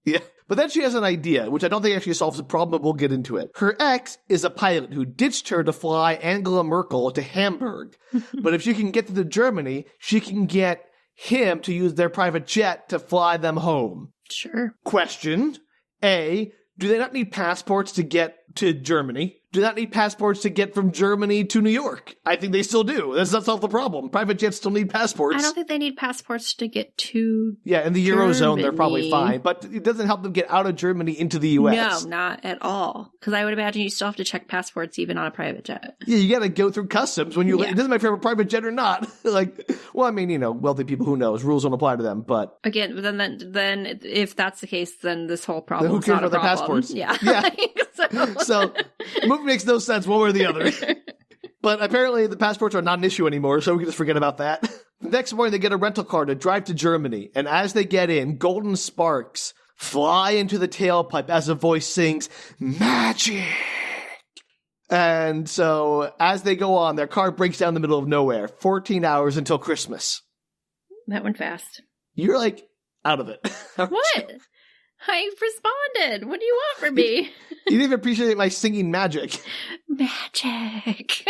Yeah. But then she has an idea, which I don't think actually solves the problem, but we'll get into it. Her ex is a pilot who ditched her to fly Angela Merkel to Hamburg. But if she can get to Germany, she can get him to use their private jet to fly them home. Sure. Question. A, do they not need passports to get to Germany? Do not need passports to get from Germany to New York. I think they still do. That's not solve the problem. Private jets still need passports. I don't think they need passports to get to in the Eurozone, they're probably fine. But it doesn't help them get out of Germany into the U.S. No, not at all. Because I would imagine you still have to check passports even on a private jet. Yeah, you got to go through customs when you... It doesn't matter if you have a private jet or not. Wealthy people, who knows? Rules don't apply to them, but... Again, then if that's the case, then this whole problem is not a problem. Who cares about the passports? Yeah. So the movie makes no sense one way or the other. But apparently the passports are not an issue anymore, so we can just forget about that. The next morning they get a rental car to drive to Germany, and as they get in, golden sparks fly into the tailpipe as a voice sings, "Magic!" And so as they go on, their car breaks down in the middle of nowhere. 14 hours until Christmas. That went fast. You're out of it. What? I responded. What do you want from me? You didn't even appreciate my singing magic. Magic.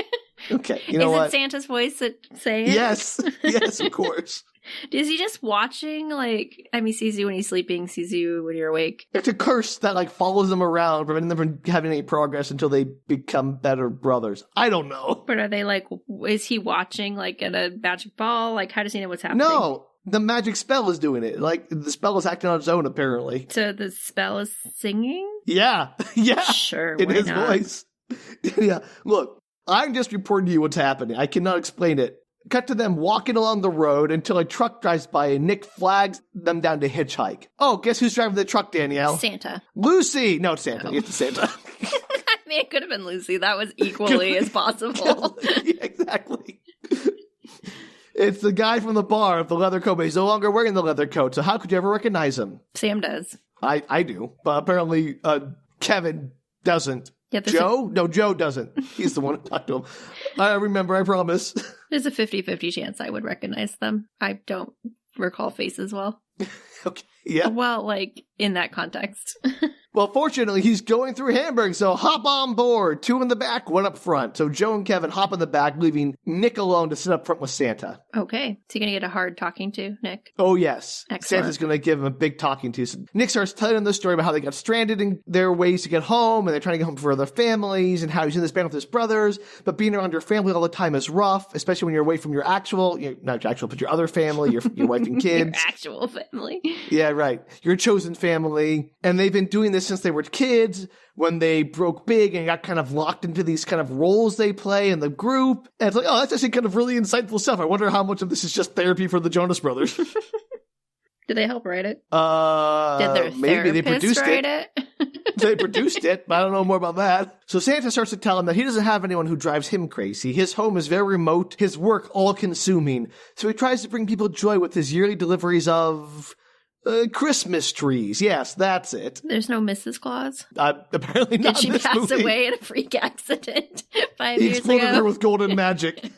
Okay, you know what? Is it Santa's voice that saying it? Yes, of course. Is he just watching, sees you when he's sleeping, sees you when you're awake? It's a curse that, follows them around, preventing them from having any progress until they become better brothers. I don't know. But are they, is he watching, at a magic ball? How does he know what's happening? No. The magic spell is doing it. The spell is acting on its own, apparently. So the spell is singing? Yeah. Sure, in his not? voice. Yeah. Look, I'm just reporting to you what's happening. I cannot explain it. Cut to them walking along the road until a truck drives by and Nick flags them down to hitchhike. Oh, guess who's driving the truck, Danielle? Santa. Lucy! No, it's Santa. It's Santa. It could have been Lucy. That was equally as possible. Yeah, exactly. It's the guy from the bar of the leather coat, but he's no longer wearing the leather coat, so how could you ever recognize him? Sam does. I do, but apparently Kevin doesn't. Yeah, Joe? No, Joe doesn't. He's the one who talked to him. I remember, I promise. There's a 50-50 chance I would recognize them. I don't recall faces well. Okay, yeah. Well, in that context. Well, fortunately, he's going through Hamburg, so hop on board. 2 in the back, 1 up front. So Joe and Kevin hop in the back, leaving Nick alone to sit up front with Santa. Okay. Is he going to get a hard talking to, Nick? Oh, yes. Excellent. Santa's going to give him a big talking to. So Nick starts telling him the story about how they got stranded in their ways to get home, and they're trying to get home for their families, and how he's in this band with his brothers, but being around your family all the time is rough, especially when you're away from your not your actual, but your other family, your wife and kids. Your actual family. Yeah, right. Your chosen family. And they've been doing this since they were kids, when they broke big and got kind of locked into these kind of roles they play in the group. And it's that's actually kind of really insightful stuff. I wonder how much of this is just therapy for the Jonas Brothers. Did they help write it? Did their maybe they produced write it? They produced it, but I don't know more about that. So Santa starts to tell him that he doesn't have anyone who drives him crazy. His home is very remote, his work all-consuming. So he tries to bring people joy with his yearly deliveries of Christmas trees. Yes, that's it. There's no Mrs. Claus? Apparently not. Did she pass movie. away in a freak accident 5 He years ago? exploded her with golden magic.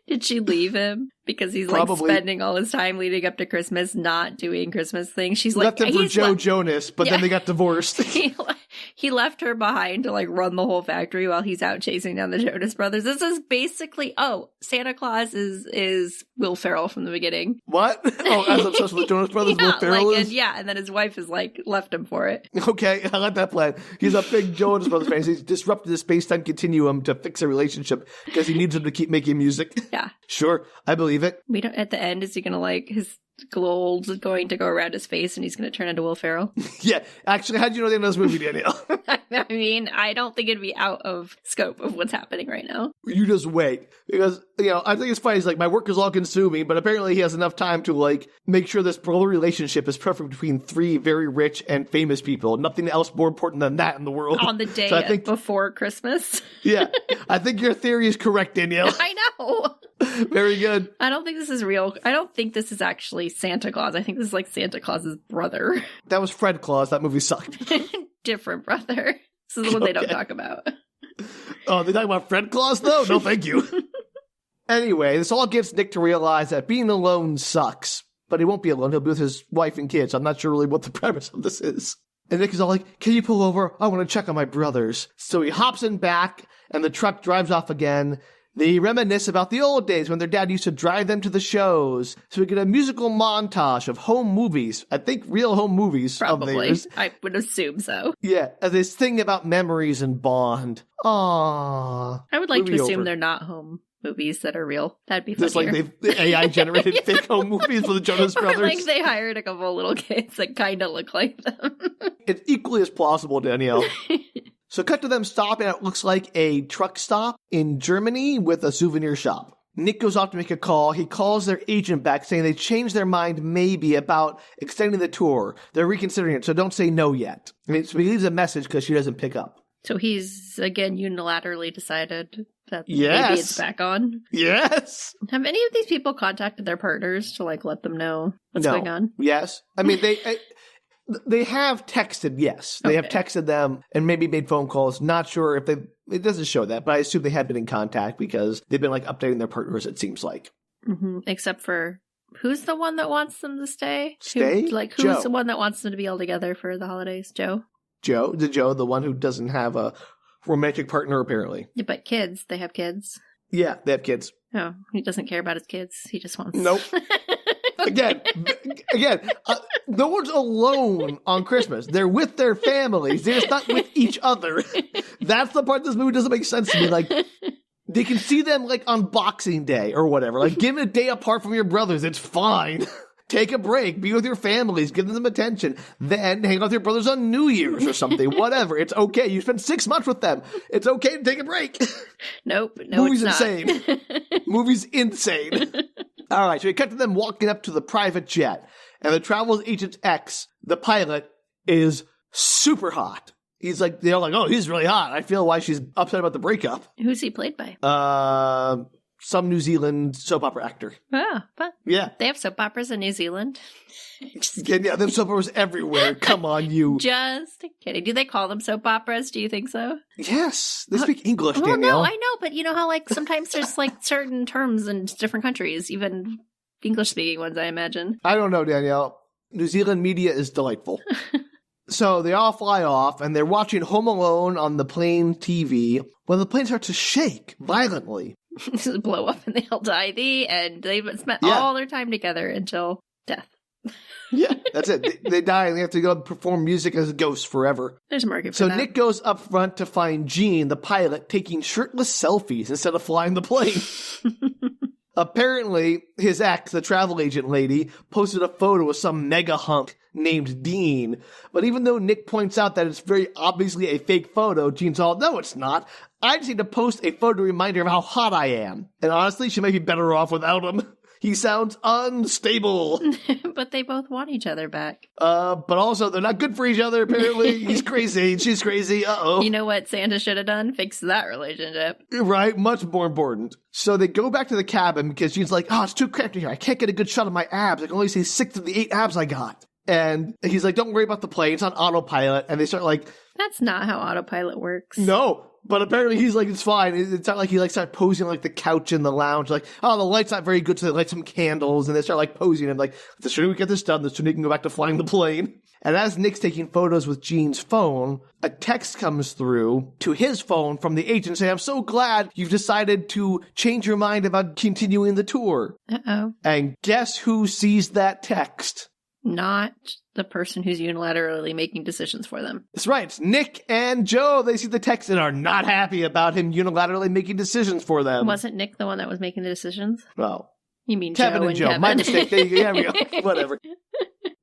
Did she leave him? Because he's Probably. Spending all his time leading up to Christmas not doing Christmas things. She's left him for Joe Jonas, but then they got divorced. He left her behind to run the whole factory while he's out chasing down the Jonas Brothers. This is basically Santa Claus is Will Ferrell from the beginning. What? Oh, as obsessed with the Jonas Brothers, Yeah, Will Ferrell is? and then his wife is left him for it. Okay, I like that plan. He's a big Jonas Brothers fan. He's disrupted the space-time continuum to fix a relationship because he needs them to keep making music. Yeah. Sure, I believe it. We don't. At the end, is he gonna his gold's going to go around his face and he's going to turn into Will Ferrell? Yeah. Actually, how did you know the end of this movie, Danielle? I mean, I don't think it'd be out of scope of what's happening right now. You just wait. Because, I think it's funny. He's my work is all consuming, but apparently he has enough time to, make sure this brother relationship is perfect between 3 very rich and famous people. Nothing else more important than that in the world. On the day before Christmas. Yeah. I think your theory is correct, Danielle. I know. Very good. I don't think this is real. I don't think this is actually Santa Claus. I think this is Santa Claus's brother. That was Fred Claus. That movie sucked. Different brother. This is the one they don't talk about. Oh, they talk about Fred Claus, though? No, thank you. Anyway, this all gets Nick to realize that being alone sucks. But he won't be alone. He'll be with his wife and kids. I'm not sure really what the premise of this is. And Nick is all can you pull over? I want to check on my brothers. So he hops in back, and the truck drives off again. They reminisce about the old days when their dad used to drive them to the shows. So we get a musical montage of home movies. I think real home movies of theirs. I would assume so. Yeah, this thing about memories and bond. Aww. I would like to assume they're not home movies that are real. That'd be funnier. Just like they've AI-generated fake home movies for the Jonas Brothers. Like they hired a couple little kids that kind of look like them. It's equally as plausible, Danielle. So cut to them stopping at what looks like a truck stop in Germany with a souvenir shop. Nick goes off to make a call. He calls their agent back saying they changed their mind maybe about extending the tour. They're reconsidering it, so don't say no yet. So he leaves a message because she doesn't pick up. So he's, again, unilaterally decided that maybe Yes. it's back on. Yes. Have any of these people contacted their partners to, like, let them know what's No. going on? Yes. I mean, they have texted, yes. They have Okay. texted them and maybe made phone calls. Not sure if it doesn't show that, but I assume they have been in contact because they've been, like, updating their partners, it seems like. Mm-hmm. Except for, who's the one that wants them to stay? Stay? Who's Joe. the one that wants them to be all together for the holidays? Joe? Joe, the one who doesn't have a romantic partner, apparently. Yeah, but kids, they have kids. Yeah, they have kids. Oh, he doesn't care about his kids. He just wants... Nope. Again, no one's alone on Christmas. They're with their families. They're just not with each other. That's the part of this movie doesn't make sense to me. Like, they can see them, like, on Boxing Day or whatever. Like, give them a day apart from your brothers. It's fine. Take a break. Be with your families. Give them attention. Then hang out with your brothers on New Year's or something. Whatever. It's okay. You spent 6 months with them. It's okay to take a break. Nope. No, Movie's it's not. insane. Movie's insane. All right. So we cut to them walking up to the private jet. And the travel agent X, the pilot, is super hot. He's like, they're like, oh, he's really hot. I feel why she's upset about the breakup. Who's he played by? Some New Zealand soap opera actor. Oh, but Yeah. they have soap operas in New Zealand. Yeah, they have soap operas everywhere. Come on, you. Just kidding. Do they call them soap operas? Do you think so? Yes. They speak English, Well, Danielle. no, I know, but you know how, like, sometimes there's, like, certain terms in different countries, even English-speaking ones, I imagine. I don't know, Danielle. New Zealand media is delightful. So they all fly off, and they're watching Home Alone on the plane TV when the plane starts to shake violently. Just blow up and they all die. And they've spent Yeah. all their time together until death. Yeah, that's it. They die, and they have to go perform music as ghosts forever. There's a market for So that. Nick goes up front to find Gene, the pilot, taking shirtless selfies instead of flying the plane. Apparently, his ex, the travel agent lady, posted a photo of some mega hunk named Dean. But even though Nick points out that it's very obviously a fake photo, Gene's all, no, it's not. I just need to post a photo reminder of how hot I am. And honestly, she might be better off without him. He sounds unstable. But they both want each other back. But also, they're not good for each other, apparently. He's crazy. She's crazy. Uh-oh. You know what Santa should have done? Fix that relationship. Right? Much more important. So they go back to the cabin because Gene's like, oh, it's too cramped in here. I can't get a good shot of my abs. I can only see 6 of the 8 abs I got. And he's like, don't worry about the plane. It's on autopilot. And they start like, That's not how autopilot works. no. But apparently he's like, it's fine. It's not like he like start posing on, like the couch in the lounge. Like, oh, the light's not very good. So they light some candles and they start like posing. And like, the sooner we get this done, the sooner he can go back to flying the plane. And as Nick's taking photos with Gene's phone, a text comes through to his phone from the agent saying, I'm so glad you've decided to change your mind about continuing the tour. Uh-oh. And guess who sees that text? Not the person who's unilaterally making decisions for them. That's right. It's Nick and Joe. They see the text and are not happy about him unilaterally making decisions for them. Wasn't Nick the one that was making the decisions? Well, You mean Kevin Joe and Joe. Kevin. My mistake. There we go. Whatever.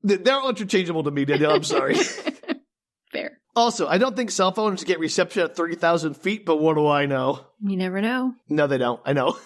They're all interchangeable to me, Danielle. I'm sorry. Fair. Also, I don't think cell phones get reception at 30,000 feet, but what do I know? You never know. No, they don't. I know.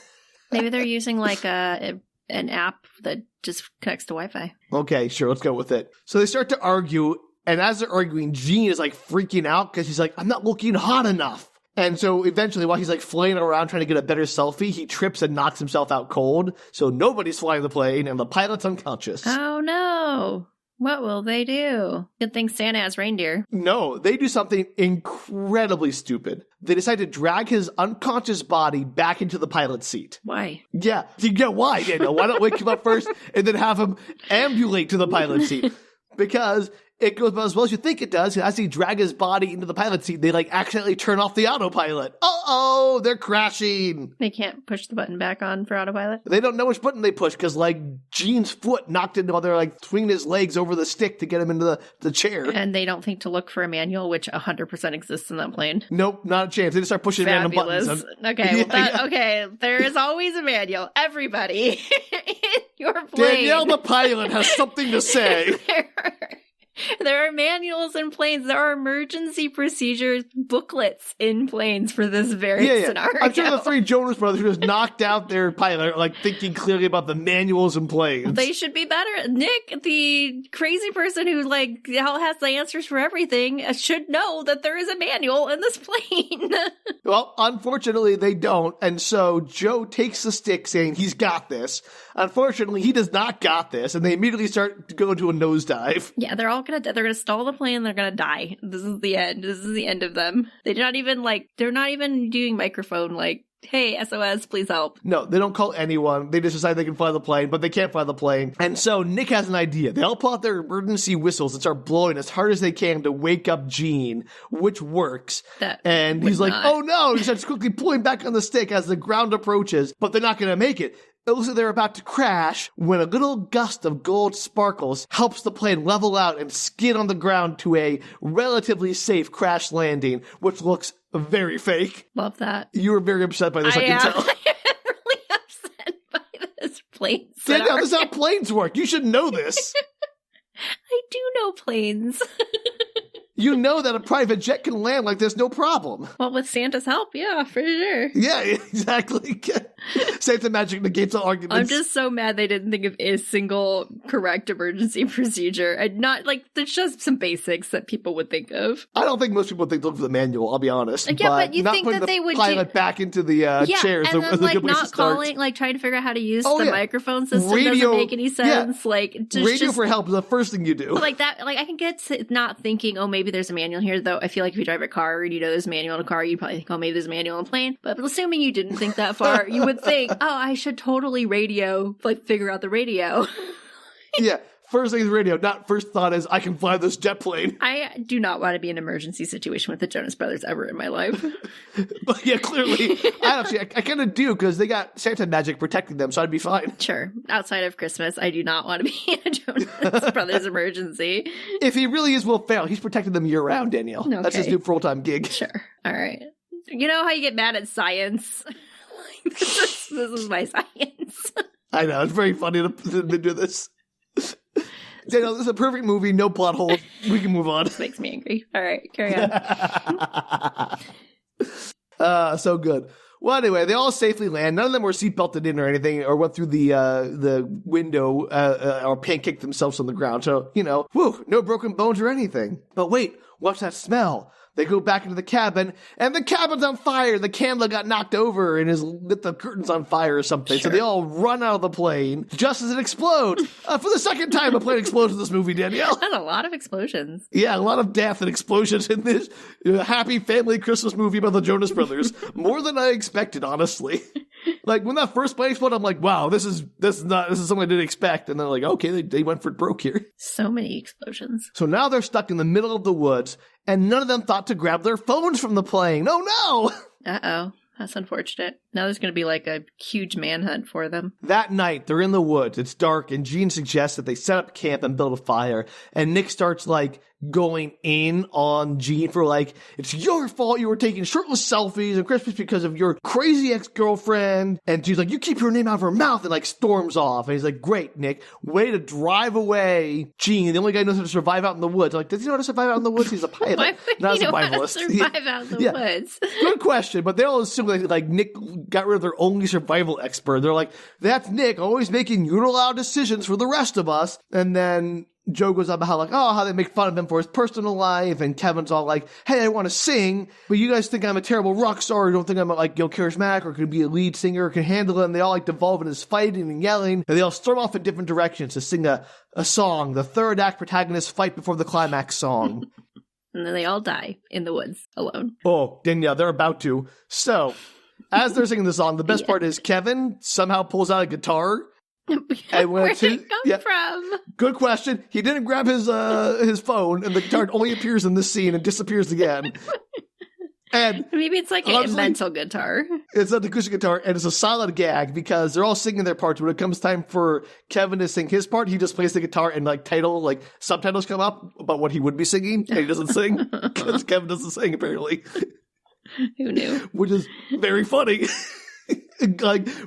Maybe they're using like an app that just connects to Wi-Fi. Okay, sure. Let's go with it. So they start to argue, and as they're arguing, Gene is like freaking out because he's like, I'm not looking hot enough. And so eventually, while he's like flaying around trying to get a better selfie, he trips and knocks himself out cold. So nobody's flying the plane, and the pilot's unconscious. Oh no. What will they do? Good thing Santa has reindeer. No, they do something incredibly stupid. They decide to drag his unconscious body back into the pilot's seat. Why? Yeah, why, Daniel? Why not wake him up first and then have him ambulate to the pilot's seat? Because it goes about as well as you think it does. As he drags his body into the pilot seat, they like accidentally turn off the autopilot. Uh-oh, they're crashing. They can't push the button back on for autopilot? They don't know which button they push because like Gene's foot knocked into while they're like swinging his legs over the stick to get him into the chair. And they don't think to look for a manual, which 100% exists in that plane. Nope, not a chance. They just start pushing random buttons. Okay, okay, there is always a manual. Everybody in your plane. Danielle, the pilot, has something to say. There are manuals in planes. There are emergency procedures booklets in planes for this very scenario. I'm sure the three Jonas Brothers who just knocked out their pilot are like thinking clearly about the manuals in planes. They should be better. Nick, the crazy person who like has the answers for everything, should know that there is a manual in this plane. Well, unfortunately, they don't. And so Joe takes the stick saying he's got this. Unfortunately, he does not got this. And they immediately start to go into a nosedive. Yeah, they're going to stall the plane. They're going to die. This is the end. This is the end of them. They're not even doing microphone like, hey, SOS, please help. No, they don't call anyone. They just decide they can fly the plane, but they can't fly the plane. And so Nick has an idea. They all pull out their emergency whistles and start blowing as hard as they can to wake up Gene, which works. And he's like, oh no! He starts quickly pulling back on the stick as the ground approaches, but they're not going to make it. It looks like they're about to crash when a little gust of gold sparkles helps the plane level out and skid on the ground to a relatively safe crash landing, which looks very fake. Love that. You were very upset by this, I can tell. I am really upset by this plane scenario. Danielle, this is how planes work. You should know this. I do know planes. You know that a private jet can land like this, no problem. Well, with Santa's help, yeah, for sure. Yeah, exactly. Santa magic negates all arguments. I'm just so mad they didn't think of a single correct emergency procedure. And not, like, there's just some basics that people would think of. I don't think most people would think to look for the manual, I'll be honest. Yeah, but you think that they would pilot back into the chairs. And then, like, not calling, like, trying to figure out how to use the microphone system doesn't make any sense. Yeah. Like, radio for help is the first thing you do. Like that, like, I can get to not thinking, oh, maybe there's a manual here, though. I feel like if you drive a car and you know there's a manual in a car, you'd probably think, oh, maybe there's a manual in a plane. But assuming you didn't think that far, you would think, oh, I should totally figure out the radio. Yeah. First thing is radio, not first thought is I can fly this jet plane. I do not want to be in an emergency situation with the Jonas Brothers ever in my life. But yeah, clearly. I kind of do because they got Santa magic protecting them, so I'd be fine. Sure. Outside of Christmas, I do not want to be in a Jonas Brothers emergency. If he really is Will Ferrell, he's protecting them year round, Danielle. Okay. That's his new full-time gig. Sure. All right. You know how you get mad at science? This is my science. I know. It's very funny to do this. Danielle, this is a perfect movie, no plot holes. We can move on. This makes me angry. All right, carry on. So good. Well, anyway, they all safely land. None of them were seatbelted in or anything, or went through the window or pancaked themselves on the ground. So, no broken bones or anything. But wait, what's that smell? They go back into the cabin, and the cabin's on fire. The candle got knocked over and has lit the curtains on fire or something. Sure. So they all run out of the plane just as it explodes. For the second time, a plane explodes in this movie, Danielle. That's a lot of explosions. Yeah, a lot of death and explosions in this happy family Christmas movie about the Jonas Brothers. More than I expected, honestly. Like, when that first plane exploded, I'm like, wow, this is something I didn't expect. And they're like, okay, they went for it broke here. So many explosions. So now they're stuck in the middle of the woods, and none of them thought to grab their phones from the plane. Oh, no! Uh-oh. That's unfortunate. Now there's going to be like a huge manhunt for them. That night, they're in the woods. It's dark, and Gene suggests that they set up camp and build a fire. And Nick starts, going in on Gene for, it's your fault you were taking shirtless selfies on Christmas because of your crazy ex-girlfriend. And Gene's like, you keep your name out of her mouth, and, storms off. And he's like, great, Nick. Way to drive away Gene, the only guy who knows how to survive out in the woods. I'm like, does he know how to survive out in the woods? He's a pilot, not a survivalist. Survive out in the woods. Good question, but they all assume Nick got rid of their only survival expert. They're like, that's Nick, always making unilateral decisions for the rest of us. And then Joe goes on about how they make fun of him for his personal life, and Kevin's all like, hey, I want to sing, but you guys think I'm a terrible rock star, or don't think I'm charismatic, or could be a lead singer, or can handle it, and they all devolve into this fighting and yelling, and they all storm off in different directions to sing a song, the third act protagonists fight before the climax song. And then they all die in the woods alone. Oh, Danielle, they're about to. So, as they're singing the song, the best part is Kevin somehow pulls out a guitar And when Where'd it come from? Good question. He didn't grab his phone, and the guitar only appears in this scene and disappears again. And maybe it's like a mental guitar. It's an acoustic guitar, and it's a solid gag because they're all singing their parts. When it comes time for Kevin to sing his part, he just plays the guitar and subtitles come up about what he would be singing, and he doesn't sing because Kevin doesn't sing apparently. Who knew? Which is very funny.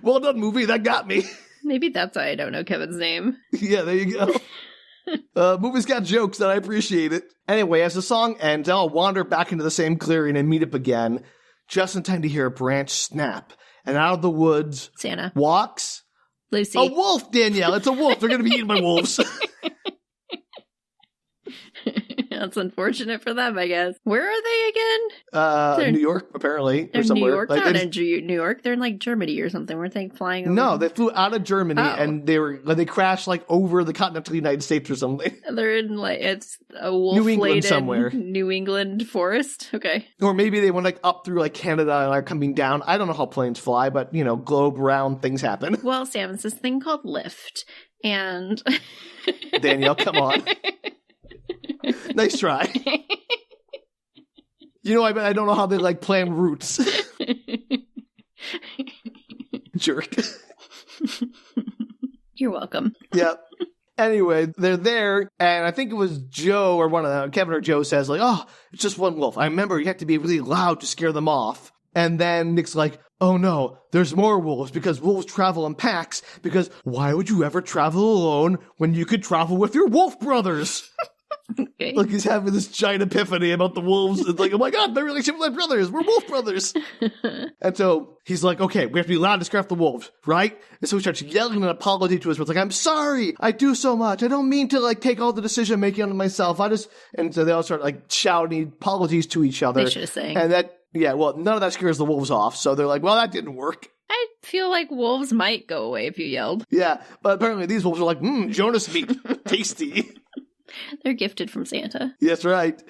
Well done, movie. That got me. Maybe that's why I don't know Kevin's name. Yeah, there you go. Movie's got jokes that I appreciate it. Anyway, as the song ends, I'll wander back into the same clearing and meet up again, just in time to hear a branch snap. And out of the woods, Santa walks Lucy. A wolf, Danielle. It's a wolf. They're going to be eaten by wolves. That's unfortunate for them, I guess. Where are they again? New York, apparently. They're or somewhere. New York. They're not in New York. They're in like Germany or something. Weren't they flying over? No, they flew out of Germany and they crashed like over the continental United States or something. They're in it's a wolf New England somewhere. New England forest. Okay. Or maybe they went like up through like Canada and are coming down. I don't know how planes fly, but globe round things happen. Well, Sam, it's this thing called lift. And Danielle, come on. Nice try. I don't know how they like plan routes. Jerk. You're welcome. Yep. Anyway, they're there, and I think it was Joe or one of them, Kevin or Joe says like, "Oh, it's just one wolf. I remember you have to be really loud to scare them off." And then Nick's like, "Oh no, there's more wolves because wolves travel in packs. Because why would you ever travel alone when you could travel with your wolf brothers?" Okay. Like he's having this giant epiphany about the wolves. It's like, oh my god, my relationship with my brothers. We're wolf brothers. And so he's like, okay, we have to be loud to scare off the wolves, right? And so he starts yelling an apology to his brothers. Like, I'm sorry. I do so much. I don't mean to like take all the decision making on myself. And so they all start like shouting apologies to each other. They should have sang. And none of that scares the wolves off. So they're like, well, that didn't work. I feel like wolves might go away if you yelled. Yeah, but apparently these wolves are like, Jonas meat. Tasty. They're gifted from Santa. That's right.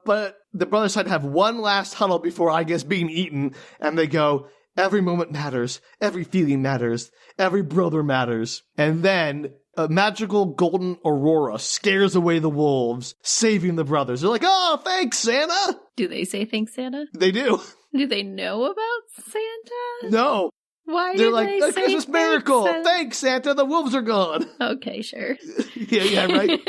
But the brothers had to have one last huddle before, I guess, being eaten. And they go, every moment matters. Every feeling matters. Every brother matters. And then a magical golden aurora scares away the wolves, saving the brothers. They're like, oh, thanks, Santa. Do they say thanks, Santa? They do. Do they know about Santa? No. Why They're do like, they the say Christmas miracle. Santa? Thanks, Santa. The wolves are gone. Okay, sure. Yeah, right.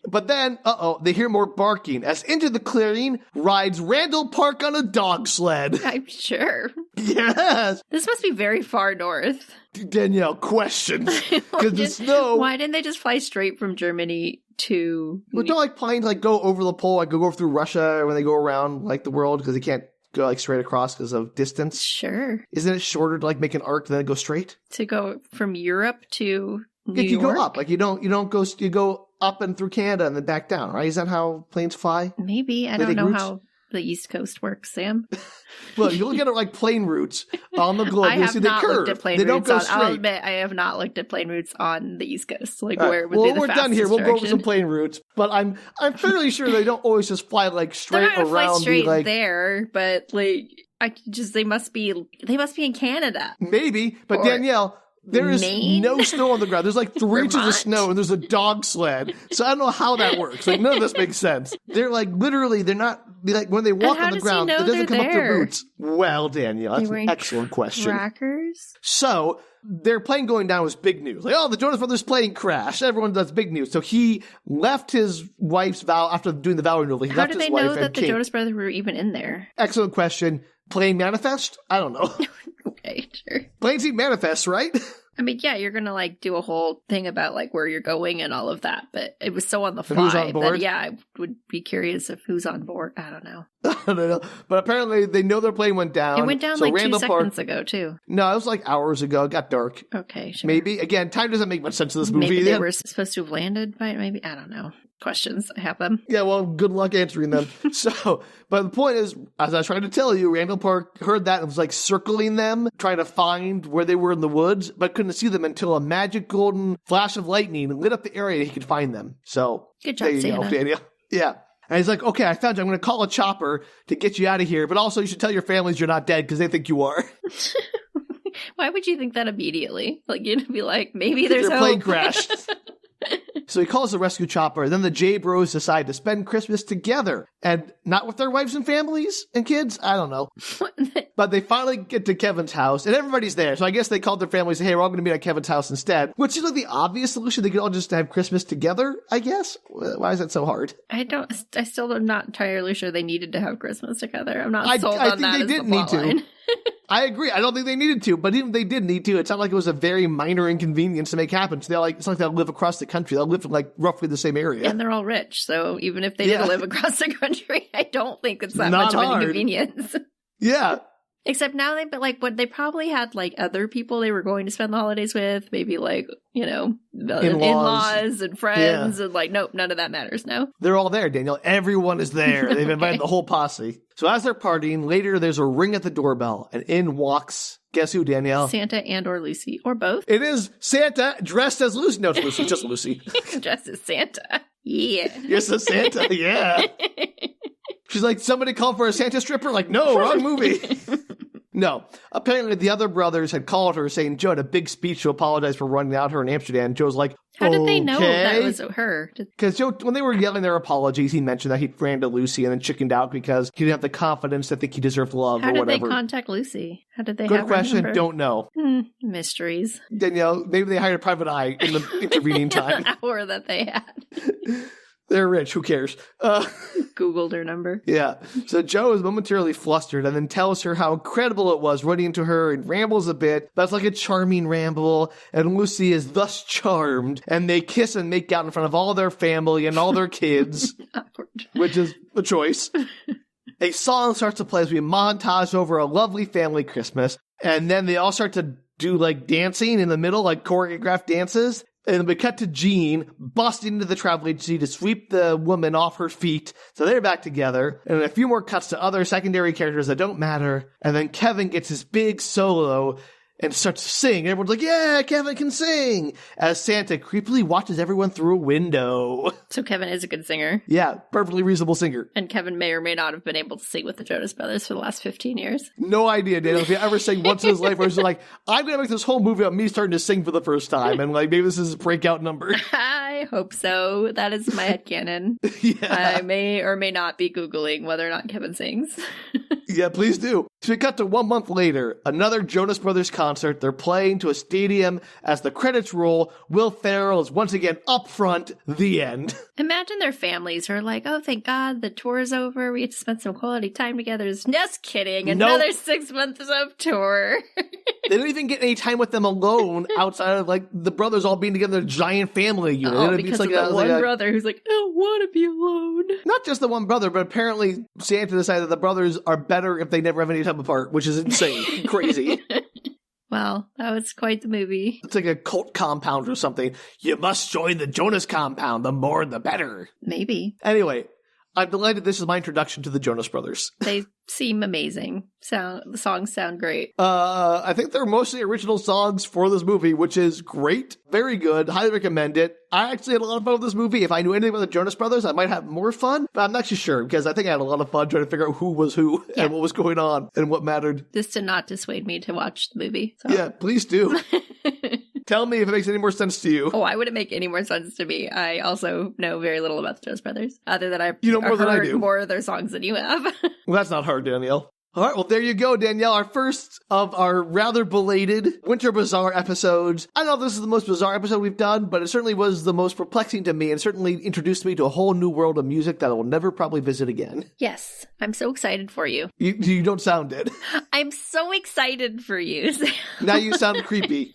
But then, they hear more barking as into the clearing rides Randall Park on a dog sled. I'm sure. Yes. This must be very far north. Danielle, questions. Because the snow. Why didn't they just fly straight from Germany to... Well, don't like planes like go over the pole, like go through Russia when they go around like the world because they can't go like straight across because of distance? Sure. Isn't it shorter to like make an arc and then go straight? To go from Europe to New You York? go up. Like you go up and through Canada and then back down, right? Is that how planes fly? Maybe. I don't know how the East Coast works, Sam. Well, you look at it like plane routes on the globe. I You have see they not curve. looked at plane they routes. don't go straight. I'll admit, I have not looked at plane routes on the East Coast. Like All where right. would be the we're fastest done here. We'll direction. go over some plane routes, but I'm fairly sure they don't always just fly like straight They're not gonna around. fly straight like, there, but like they must be in Canada. Maybe, but Or Danielle, there is Maine? no snow on the ground. There's like 3 inches of Vermont? snow and there's a dog sled. So I don't know how that works. Like none of this makes sense. They're like literally, they're not like when they walk how on the does he ground, know it doesn't they're come up to there? roots. Well, Danielle, that's an excellent question. Trackers? So their plane going down was big news. Like, oh, the Jonas Brothers plane crashed. Everyone does big news. So he left his wife's vow after doing the vow renewal. He How left did his they wife know and that the came. Jonas Brothers were even in there? Excellent question. Plane manifest? I don't know. Okay, sure. Planes need manifest, right? I mean, yeah, you're gonna like do a whole thing about like where you're going and all of that, but it was so on the fly who's on board? that yeah, I would be curious if who's on board. I don't know. I don't know. But apparently they know their plane went down. It went down so like Randall 2 Park, seconds ago too. No, it was like hours ago. It got dark. Okay, sure. Maybe. Again, time doesn't make much sense in this movie. Maybe they were supposed to have landed by it. Maybe I don't know. Questions. I have them. Yeah, well, good luck answering them. But the point is, as I was trying to tell you, Randall Park heard that and was like circling them, trying to find where they were in the woods, but couldn't see them until a magic golden flash of lightning lit up the area and he could find them. So, Good job, there you Santa. go, Danielle. Yeah. And he's like, okay, I found you. I'm going to call a chopper to get you out of here, but also you should tell your families you're not dead because they think you are. Why would you think that immediately? Like, you'd be like, maybe there's Their hope. plane crashed. So he calls the rescue chopper. Then the J Bros decide to spend Christmas together. And not with their wives and families and kids? I don't know. But they finally get to Kevin's house, and everybody's there. So I guess they called their families and say, hey, we're all going to meet at Kevin's house instead. Which is like the obvious solution. They could all just have Christmas together, I guess. Why is that so hard? I still am not entirely sure they needed to have Christmas together. I'm not sold I on think that they as didn't the need plot to. line. I agree. I don't think they needed to, but even if they did need to, it sounded like it was a very minor inconvenience to make happen. So it's like they'll live across the country. They'll live in like roughly the same area. And they're all rich, so even if they did live across the country, I don't think it's that much of an inconvenience. Yeah. Except now they probably had like other people they were going to spend the holidays with, maybe like, in-laws and friends, and like, nope, none of that matters now. They're all there, Danielle. Everyone is there. They've invited the whole posse. So as they're partying, later there's a ring at the doorbell, and in walks, guess who, Danielle? Santa and or Lucy, or both. It is Santa dressed as Lucy. No, it's Lucy, just Lucy. Dressed as Santa. Yeah. Yes, a Santa, yeah. She's like, somebody called for a Santa stripper? Like, no, wrong movie. No. Apparently, the other brothers had called her saying Joe had a big speech to apologize for running out her in Amsterdam. Joe's like, how did they know that was her? Because Joe, when they were yelling their apologies, he mentioned that he ran to Lucy and then chickened out because he didn't have the confidence to think he deserved love or whatever. How did they contact Lucy? How did they Good have question. her number? Don't know. Mysteries. Danielle, maybe they hired a private eye in the intervening time. An hour that they had. They're rich. Who cares? Googled her number. Yeah. So Joe is momentarily flustered and then tells her how incredible it was running into her and rambles a bit. That's like a charming ramble. And Lucy is thus charmed. And they kiss and make out in front of all their family and all their kids. Which is a choice. A song starts to play as we montage over a lovely family Christmas. And then they all start to do like dancing in the middle, like choreographed dances. And we cut to Jean busting into the travel agency to sweep the woman off her feet. So they're back together. And a few more cuts to other secondary characters that don't matter. And then Kevin gets his big solo and starts to sing. Everyone's like, yeah, Kevin can sing. As Santa creepily watches everyone through a window. So Kevin is a good singer. Yeah, perfectly reasonable singer. And Kevin may or may not have been able to sing with the Jonas Brothers for the last 15 years. No idea, Daniel. If he ever sang once in his life where he's like, I'm going to make this whole movie about me starting to sing for the first time. And like, maybe this is his breakout number. I hope so. That is my headcanon. Yeah. I may or may not be Googling whether or not Kevin sings. Yeah, please do. So we cut to 1 month later, another Jonas Brothers concert. They're playing to a stadium. As the credits roll, Will Ferrell is once again up front. The end. Imagine their families are like, oh, thank God, the tour is over. We get to spend some quality time together. Just kidding. Another 6 months of tour. They don't even get any time with them alone outside of like the brothers all being together, a giant family unit. Oh, because it's like of the one brother who's like, I don't want to be alone. Not just the one brother, but apparently Santa decided that the brothers are better if they never have any time apart, which is insane. Crazy. Wow, that was quite the movie. It's like a cult compound or something. You must join the Jonas compound. The more, the better. Maybe. Anyway, I'm delighted this is my introduction to the Jonas Brothers. They seem amazing. The songs sound great. I think they're mostly original songs for this movie, which is great. Very good. Highly recommend it. I actually had a lot of fun with this movie. If I knew anything about the Jonas Brothers, I might have more fun, but I'm not actually sure because I think I had a lot of fun trying to figure out who was who and what was going on and what mattered. This did not dissuade me to watch the movie. So. Yeah, please do. Tell me if it makes any more sense to you. Oh, I wouldn't make any more sense to me. I also know very little about the Jonas Brothers, other than I've heard more of their songs than you have. Well, that's not hard, Danielle. All right, well, there you go, Danielle. Our first of our rather belated Winter Bazaar episodes. I don't know if this is the most bizarre episode we've done, but it certainly was the most perplexing to me and certainly introduced me to a whole new world of music that I will never probably visit again. Yes, I'm so excited for you. You don't sound it. I'm so excited for you. Now you sound creepy.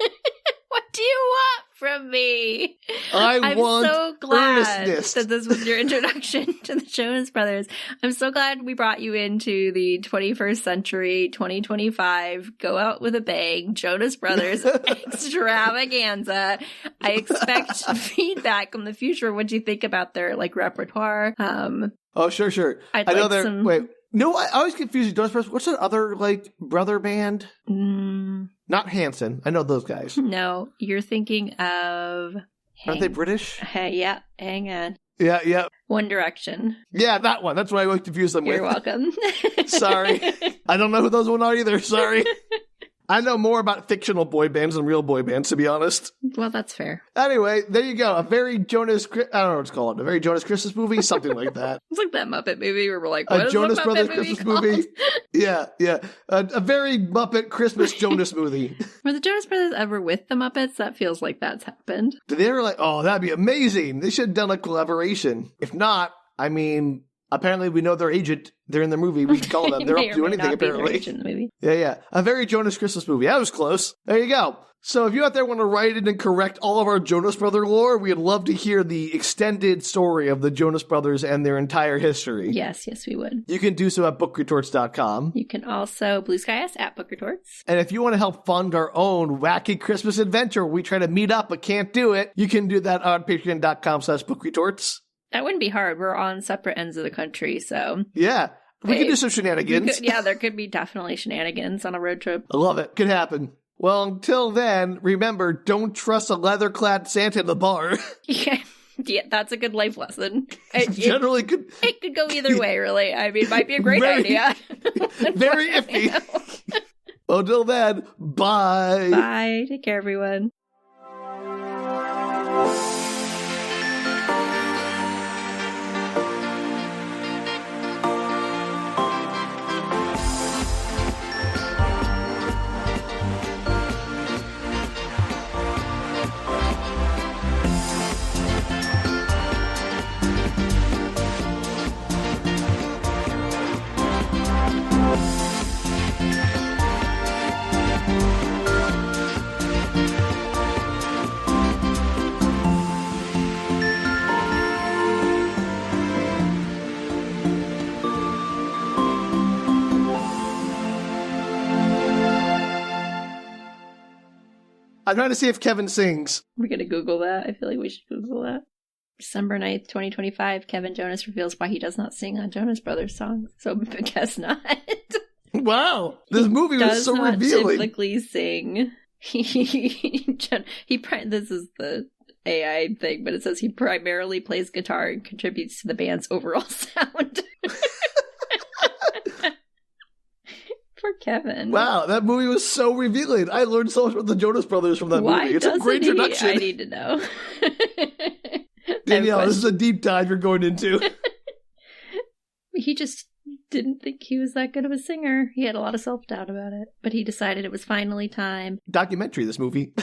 What do you want from me? I'm so glad earnestness. that this was your introduction to the Jonas Brothers. I'm so glad we brought you into the 21st century, 2025, go out with a bang, Jonas Brothers extravaganza. I expect feedback in the future. What do you think about their repertoire? Oh, sure. I know they're wait. No, I always confuse you. Jonas Brothers. What's that other brother band? Not Hanson. I know those guys. No, you're thinking of. Aren't they British? Yeah, hang on. Yeah. One Direction. Yeah, that one. That's what I always confuse them with. You're welcome. Sorry. I don't know who those one are either. Sorry. I know more about fictional boy bands than real boy bands, to be honest. Well, that's fair. Anyway, there you go. A very Jonas, I don't know what it's called. A very Jonas Christmas movie, something like that. It's like that Muppet movie where we're like, what a is Jonas the Muppet Brothers movie Christmas called? movie. Yeah. A very Muppet Christmas Jonas movie. Were the Jonas Brothers ever with the Muppets? That feels like that's happened. Did they ever oh, that'd be amazing. They should have done a collaboration. If not, I mean, apparently we know their agent. They're in the movie. We can call them. They're up to do anything, apparently. In the movie. Yeah. A very Jonas Christmas movie. That was close. There you go. So if you out there want to write in and correct all of our Jonas Brother lore, we'd love to hear the extended story of the Jonas Brothers and their entire history. Yes, we would. You can do so at bookretorts.com. You can also blue sky us at Book Retorts. And if you want to help fund our own wacky Christmas adventure where we try to meet up but can't do it, you can do that on patreon.com/bookretorts. That wouldn't be hard. We're on separate ends of the country, so... Yeah. We can do some shenanigans. There could be definitely shenanigans on a road trip. I love it. Could happen. Well, until then, remember, don't trust a leather-clad Santa in the bar. Yeah, that's a good life lesson. Generally could... It could go either way, really. I mean, it might be a great idea. Very iffy. Well, until then, bye. Bye. Take care, everyone. I'm trying to see if Kevin sings. We're going to Google that. I feel like we should Google that. December 9th, 2025, Kevin Jonas reveals why he does not sing on Jonas Brothers songs. So I guess not. Wow. This movie was so revealing. Does not typically sing. This is the AI thing, but it says he primarily plays guitar and contributes to the band's overall sound. Poor Kevin. Wow, that movie was so revealing. I learned so much about the Jonas Brothers from that movie. It's a great introduction. I need to know. Danielle, this is a deep dive you're going into. He just didn't think he was that good of a singer. He had a lot of self-doubt about it, but he decided it was finally time. Documentary, this movie.